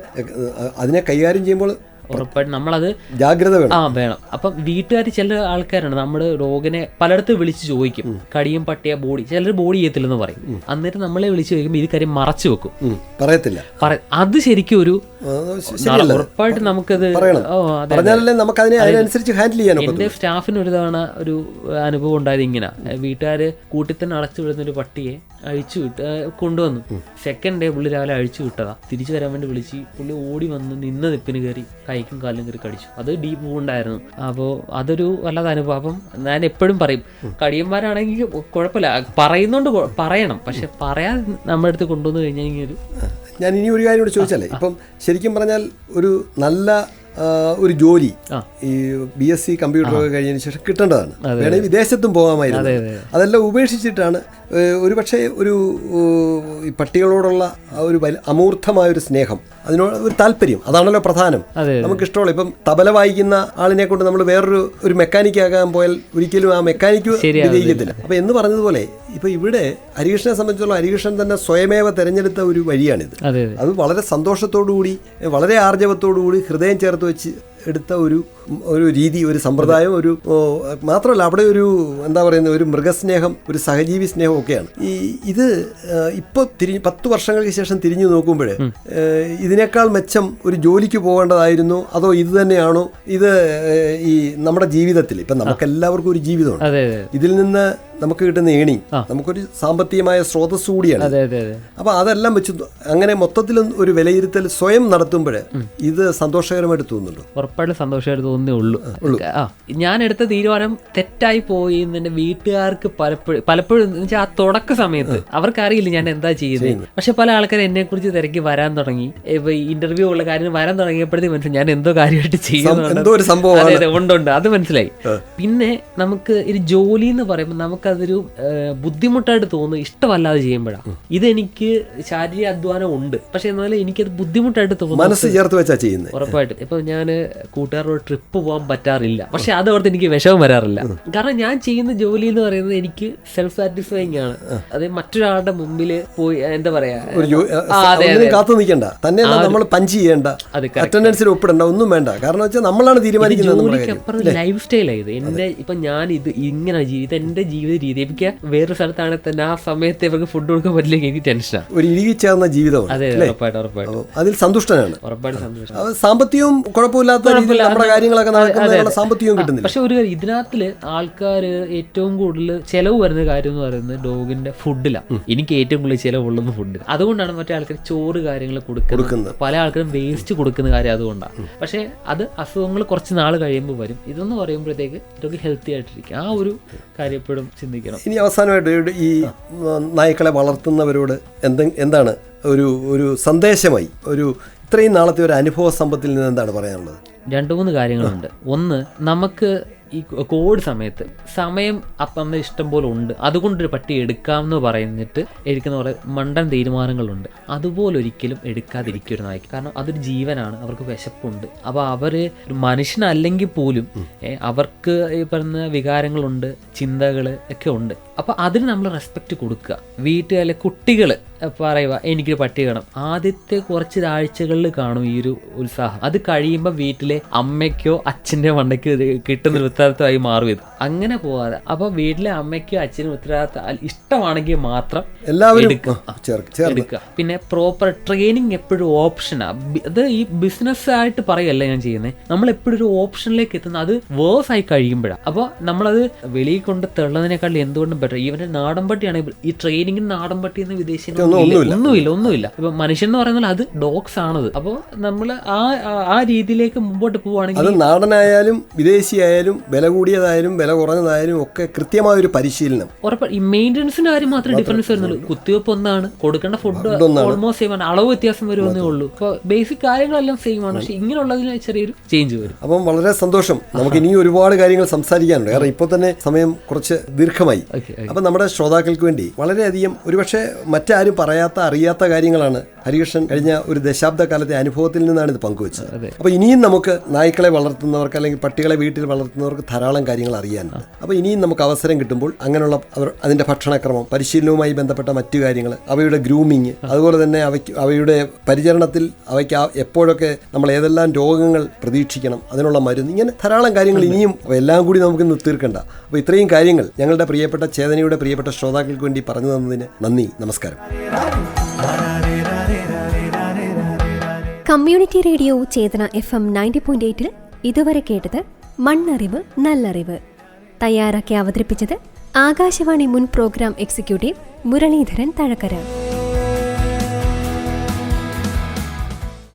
അതിനെ കൈകാര്യം ചെയ്യുമ്പോൾ ഉറപ്പായിട്ടും നമ്മളത് ജാഗ്രത വേണം. അപ്പം വീട്ടുകാർ ചില ആൾക്കാരാണ് നമ്മുടെ ഡോഗിനെ പലയിടത്തും വിളിച്ച് ചോദിക്കും, കടിയും പട്ടിയ ബോഡി, ചിലർ ബോഡി ചെയ്യത്തില്ലെന്ന് പറയും. അന്നേരം നമ്മളെ വിളിച്ച് ചോദിക്കുമ്പോൾ ഇത് കാര്യം മറച്ചു വെക്കും, പറയത്തില്ല. അത് ശരിക്കും ഒരു ഉറപ്പായിട്ട് നമുക്കത് എന്റെ സ്റ്റാഫിന് ഒരു തവണ ഒരു അനുഭവം ഉണ്ടായത് ഇങ്ങനെ, വീട്ടുകാര് കൂട്ടി തന്നെ അടച്ചു വിടുന്ന ഒരു പട്ടിയെ അഴിച്ചു കൊണ്ടുവന്നു. സെക്കൻഡ് ഡേ പുള്ളി രാവിലെ അഴിച്ചു വിട്ടതാ. തിരിച്ചു വരാൻ വേണ്ടി വിളിച്ച് പുള്ളി ഓടി വന്ന് നിന്ന നിപ്പിന് കയറി കൈക്കും കാലിലും കയറി കടിച്ചു. അത് ഡീപ്പ് ഉണ്ടായിരുന്നു. അപ്പോൾ അതൊരു വല്ലാത്ത അനുഭവം. അപ്പം ഞാൻ എപ്പോഴും പറയും, കടിയന്മാരാണെങ്കിൽ കുഴപ്പമില്ല, പറയുന്നോണ്ട് പറയണം, പക്ഷെ പറയാൻ നമ്മുടെ അടുത്ത് കൊണ്ടുവന്നു കഴിഞ്ഞാൽ ഞാൻ ഇനി ഒരു കാര്യം കൂടി ചോദിച്ചാലേ, ഇപ്പം ശരിക്കും പറഞ്ഞാൽ ഒരു നല്ല ഒരു ജോലി ഈ BSc കമ്പ്യൂട്ടറൊക്കെ കഴിഞ്ഞതിന് ശേഷം കിട്ടേണ്ടതാണ്. വേണമെങ്കിൽ വിദേശത്തും പോകാമായിരുന്നു. അതെല്ലാം ഉപേക്ഷിച്ചിട്ടാണ് ഒരുപക്ഷെ ഒരു ഈ പട്ടികളോടുള്ള ഒരു അമൂർത്തമായൊരു സ്നേഹം, അതിനോട് ഒരു താല്പര്യം, അതാണല്ലോ പ്രധാനം. നമുക്കിഷ്ടമുള്ള ഇപ്പം തബല വായിക്കുന്ന ആളിനെ കൊണ്ട് നമ്മൾ വേറൊരു മെക്കാനിക്കാകാൻ പോയാൽ ഒരിക്കലും ആ മെക്കാനിക്ക് വിജയിക്കത്തില്ല. അപ്പം എന്ന് പറഞ്ഞതുപോലെ ഇപ്പം ഇവിടെ ഹരികൃഷ്ണനെ സംബന്ധിച്ചുള്ള ഹരികൃഷ്ണൻ തന്നെ സ്വയമേവ തിരഞ്ഞെടുത്ത ഒരു വഴിയാണിത്. അത് വളരെ സന്തോഷത്തോടുകൂടി, വളരെ ആർജവത്തോടുകൂടി, ഹൃദയം ചേർത്ത് വെച്ച് എടുത്ത ഒരു ഒരു രീതി, ഒരു സമ്പ്രദായം, ഒരു മാത്രമല്ല അവിടെ ഒരു എന്താ പറയുന്നത്, ഒരു മൃഗസ്നേഹം, ഒരു സഹജീവി സ്നേഹം ഒക്കെയാണ്. ഇത് ഇപ്പോൾ 10 വർഷങ്ങൾക്ക് ശേഷം തിരിഞ്ഞു നോക്കുമ്പോൾ ഇതിനേക്കാൾ മെച്ചം ഒരു ജോലിക്ക് പോകേണ്ടതായിരുന്നു, അതോ ഇത് തന്നെയാണോ ഇത് ഈ നമ്മുടെ ജീവിതത്തിൽ ഇപ്പം നമുക്കെല്ലാവർക്കും ഒരു ജീവിതമുണ്ട്, ഇതിൽ നിന്ന് നമുക്ക് കിട്ടുന്ന ഏണിങ് നമുക്കൊരു സാമ്പത്തികമായ സ്രോതസ് കൂടിയാണ്. അപ്പൊ അതെല്ലാം വെച്ച് അങ്ങനെ മൊത്തത്തിൽ ഒരു വിലയിരുത്തൽ സ്വയം നടത്തുമ്പോൾ ഇത് സന്തോഷകരമായിട്ട് തോന്നുന്നുണ്ടോ? ഉറപ്പായിട്ടും സന്തോഷമായിട്ട് തോന്നുന്നേ ഉള്ളൂ. ഞാൻ എടുത്ത തീരുമാനം തെറ്റായി പോയി എന്നെ വീട്ടുകാർക്ക് പലപ്പോഴും വെച്ചാൽ ആ തുടക്ക സമയത്ത് അവർക്കറിയില്ല ഞാൻ എന്താ ചെയ്യുന്നത്. പക്ഷെ പല ആൾക്കാർ എന്നെ കുറിച്ച് തിരക്കി വരാൻ തുടങ്ങി. ഇപ്പൊ ഇന്റർവ്യൂ ഉള്ള കാര്യം വരാൻ തുടങ്ങിയപ്പോഴത്തേക്ക് മനസ്സിലായി ഞാൻ എന്തോ കാര്യമായിട്ട് ചെയ്യുന്നുണ്ട്. അത് മനസ്സിലായി. പിന്നെ നമുക്ക് ഒരു ജോലി എന്ന് പറയുമ്പോൾ നമുക്കതൊരു ബുദ്ധിമുട്ടായിട്ട് തോന്നുന്നു, ഇഷ്ടമല്ലാതെ ചെയ്യുമ്പോഴാണ്. ഇതെനിക്ക് ശാരീരിക അധ്വാനം ഉണ്ട്, പക്ഷെ എന്നാലും എനിക്കത് ബുദ്ധിമുട്ടായിട്ട് തോന്നുന്നു. മനസ്സ് ചേർത്ത് വെച്ചാ ചെയ്യുന്നത്. ഉറപ്പായിട്ടും. ഇപ്പൊ ഞാൻ കൂട്ടുകാരോട് ട്രിപ്പ് പോകാൻ പറ്റാറില്ല, പക്ഷെ അതോർത്ത് എനിക്ക് വിഷമം വരാറില്ല. കാരണം ഞാൻ ചെയ്യുന്ന ജോലി എന്ന് പറയുന്നത് എനിക്ക് സെൽഫ് സാറ്റിസ്ഫൈങ് ആണ്. അത് മറ്റൊരാളുടെ മുമ്പിൽ പോയി എന്താ പറയാ കാത്തു നിൽക്കണ്ട, തന്നെ നമ്മൾ പഞ്ച് ചെയ്യേണ്ട, അറ്റൻഡൻസിൽ ഒപ്പിടണ്ട, ഒന്നും വേണ്ട. കാരണം വെച്ചാൽ നമ്മളാണ് തീരുമാനിക്കുന്നത്. ലൈഫ് സ്റ്റൈലായത് എന്റെ. ഇപ്പൊ ഞാൻ ഇത് ഇങ്ങനെ എന്റെ ജീവിത രീതി. എനിക്ക് വേറൊരു സ്ഥലത്താണെങ്കിൽ തന്നെ ആ സമയത്ത് ഇവർക്ക് ഫുഡ് കൊടുക്കാൻ പറ്റില്ലെങ്കിൽ എനിക്ക് ടെൻഷനാണ്. ഒരു ഇഴുകിച്ചേർന്ന ജീവിതമാണ്. അതെ, ഉറപ്പായിട്ടും അതിൽ സന്തുഷ്ടനാണ്. ഉറപ്പായിട്ടും സന്തോഷം. സാമ്പത്തികവും കുഴപ്പമില്ലാത്ത നമ്മുടെ കാര്യങ്ങളൊക്കെ നടക്കുന്ന സാമ്പത്തികവും കിട്ടുന്നില്ല. പക്ഷെ ഒരു ഇതിനകത്തില് ആൾക്കാർ ഏറ്റവും കൂടുതൽ ചെലവ് വരുന്ന കാര്യം എന്ന് പറയുന്നത് ഡോഗിന്റെ ഫുഡിലാണ്. എനിക്ക് ഏറ്റവും കൂടുതൽ ചെലവുള്ളത് ഫുഡ്. അതുകൊണ്ടാണ് മറ്റേ ആൾക്കാർ ചോറ് കാര്യങ്ങൾ കൊടുക്കുന്നത്. പല ആൾക്കാരും വേസ്റ്റ് കൊടുക്കുന്ന കാര്യം അതുകൊണ്ടാണ്. പക്ഷെ അത് അസുഖങ്ങൾ കുറച്ച് നാൾ കഴിയുമ്പോൾ വരും. ഇതെന്ന് പറയുമ്പോഴത്തേക്ക് ഡോഗ് ഹെൽത്തി ആയിട്ടിരിക്കും. ആ ഒരു കാര്യം എപ്പോഴും ചിന്തിക്കണം. ഇനി അവസാനമായിട്ട് ഈ നായ്ക്കളെ വളർത്തുന്നവരോട് എന്താണ് ഒരു സന്ദേശമായി, ഒരു ഇത്രയും നാളത്തെ ഒരു അനുഭവ സമ്പത്തിൽ നിന്ന് എന്താണ് പറയാനുള്ളത്? 2-3 കാര്യങ്ങളുണ്ട്. ഒന്ന്, നമുക്ക് ഈ കോവിഡ് സമയം അപ്പം ഇഷ്ടം പോലെ ഉണ്ട്, അതുകൊണ്ടൊരു പട്ടി എടുക്കാമെന്ന് പറഞ്ഞിട്ട് എടുക്കുന്ന കുറേ മണ്ടൻ തീരുമാനങ്ങളുണ്ട്. അതുപോലെ ഒരിക്കലും എടുക്കാതിരിക്കും ഒരു നായ്ക്ക്. കാരണം അതൊരു ജീവനാണ്, അവർക്ക് വിശപ്പുണ്ട്. അപ്പോൾ അവർ ഒരു മനുഷ്യനല്ലെങ്കിൽ പോലും അവർക്ക് ഈ പറയുന്ന വികാരങ്ങളുണ്ട്, ചിന്തകൾ ഒക്കെ ഉണ്ട്. അപ്പോൾ അതിന് നമ്മൾ റെസ്പെക്റ്റ് കൊടുക്കുക. വീട്ടിലെ കുട്ടികൾ പറയുക എനിക്കൊരു പട്ടി വേണം, ആദ്യത്തെ കുറച്ച് ആഴ്ചകളിൽ കാണും ഈ ഒരു ഉത്സാഹം. അത് കഴിയുമ്പോൾ വീട്ടിലെ അമ്മയ്ക്കോ അച്ഛൻ്റെ മണ്ടയ്ക്കോ കിട്ടുന്ന ഉത്തരവാദിത്തമായി മാറും. ഇത് അങ്ങനെ പോകാതെ അപ്പോൾ വീട്ടിലെ അമ്മയ്ക്കോ അച്ഛനും ഉത്തരവാദിത്തം ഇഷ്ടമാണെങ്കിൽ മാത്രം എല്ലാവരും എടുക്കുക. പിന്നെ പ്രോപ്പർ ട്രെയിനിങ് എപ്പോഴും ഓപ്ഷനാണ്. അത് ഈ ബിസിനസ് ആയിട്ട് പറയല്ല ഞാൻ ചെയ്യുന്നത്. നമ്മൾ എപ്പോഴും ഒരു ഓപ്ഷനിലേക്ക് എത്തുന്നത് അത് വേഴ്സ് ആയി കഴിയുമ്പോഴാണ്. അപ്പോൾ നമ്മളത് വെളിയിൽ കൊണ്ട് തള്ളുന്നതിനേക്കാൾ എന്തുകൊണ്ടും ബെറ്റർ. ഈവൻ നാടൻ പട്ടിയാണെങ്കിൽ ഈ ട്രെയിനിങ്ങിന് നാടൻ പട്ടി എന്ന വിദേശികൾ ഒന്നുമില്ല. ഇപ്പൊ മനുഷ്യൻ എന്ന് പറയുന്നത് അത് ഡോഗ്സ് ആണത്. അപ്പൊ നമ്മൾ ആ രീതിയിലേക്ക് മുമ്പോട്ട് പോവുകയാണെങ്കിൽ അത് നാടനായാലും വിദേശിയായാലും വില കൂടിയതായാലും വില കുറഞ്ഞതായാലും ഒക്കെ കൃത്യമായ ഒരു പരിശീലനം. ഉറപ്പാണ്. ഈ മെയിൻ്റനൻസിന്റെ കാര്യം മാത്രമേ ഡിഫറൻസ് വരുന്നുള്ളൂ. കുത്തിവെപ്പ് ഒന്നാണ്, കൊടുക്കേണ്ട ഫുഡ് ഓൾമോസ്റ്റ് സെയിം ആണ്, അളവ് വ്യത്യാസം വരുമെന്നേ ഉള്ളൂ. അപ്പോൾ ബേസിക് കാര്യങ്ങളെല്ലാം സെയിം ആണ്, പക്ഷെ ഇങ്ങനെയുള്ളതിന് ചെറിയൊരു ചേഞ്ച് വരും. അപ്പം വളരെ സന്തോഷം. നമുക്ക് ഇനിയും ഒരുപാട് കാര്യങ്ങൾ സംസാരിക്കാനുണ്ട്. കാരണം ഇപ്പോൾ തന്നെ സമയം കുറച്ച് ദീർഘമായി. അപ്പം നമ്മുടെ ശ്രോതാക്കൾക്ക് വേണ്ടി വളരെയധികം ഒരുപക്ഷെ മറ്റാരും അറിയാത്ത കാര്യങ്ങളാണ് ഹരികൃഷ്ണൻ കഴിഞ്ഞ ഒരു ദശാബ്ദ കാലത്തെ അനുഭവത്തിൽ നിന്നാണ് ഇത് പങ്കുവച്ചത്. അപ്പോൾ ഇനിയും നമുക്ക് നായ്ക്കളെ വളർത്തുന്നവർക്ക് അല്ലെങ്കിൽ പട്ടികളെ വീട്ടിൽ വളർത്തുന്നവർക്ക് ധാരാളം കാര്യങ്ങൾ അറിയാനുണ്ട്. അപ്പോൾ ഇനിയും നമുക്ക് അവസരം കിട്ടുമ്പോൾ അങ്ങനെയുള്ള അതിൻ്റെ ഭക്ഷണക്രമം, പരിശീലനവുമായി ബന്ധപ്പെട്ട മറ്റു കാര്യങ്ങൾ, അവയുടെ ഗ്രൂമിങ്, അതുപോലെ തന്നെ അവയുടെ പരിചരണത്തിൽ അവയ്ക്ക് എപ്പോഴൊക്കെ നമ്മൾ ഏതെല്ലാം രോഗങ്ങൾ പ്രതീക്ഷിക്കണം, അതിനുള്ള മരുന്ന്, ഇങ്ങനെ ധാരാളം കാര്യങ്ങൾ ഇനിയും. അപ്പോൾ എല്ലാം കൂടി നമുക്കിന്ന് തീർക്കണ്ട. അപ്പോൾ ഇത്രയും കാര്യങ്ങൾ ഞങ്ങളുടെ പ്രിയപ്പെട്ട ചേതനയുടെ പ്രിയപ്പെട്ട ശ്രോതാക്കൾക്ക് വേണ്ടി പറഞ്ഞു തന്നതിന് നന്ദി. നമസ്കാരം. കമ്മ്യൂണിറ്റി റേഡിയോ ചേതന FM 90.8 ഇതുവരെ കേട്ടത് മണ്ണറിവ് നല്ലറിവ്. തയ്യാറാക്കി അവതരിപ്പിച്ചത് ആകാശവാണി മുൻ പ്രോഗ്രാം എക്സിക്യൂട്ടീവ് മുരളീധരൻ തഴക്കര.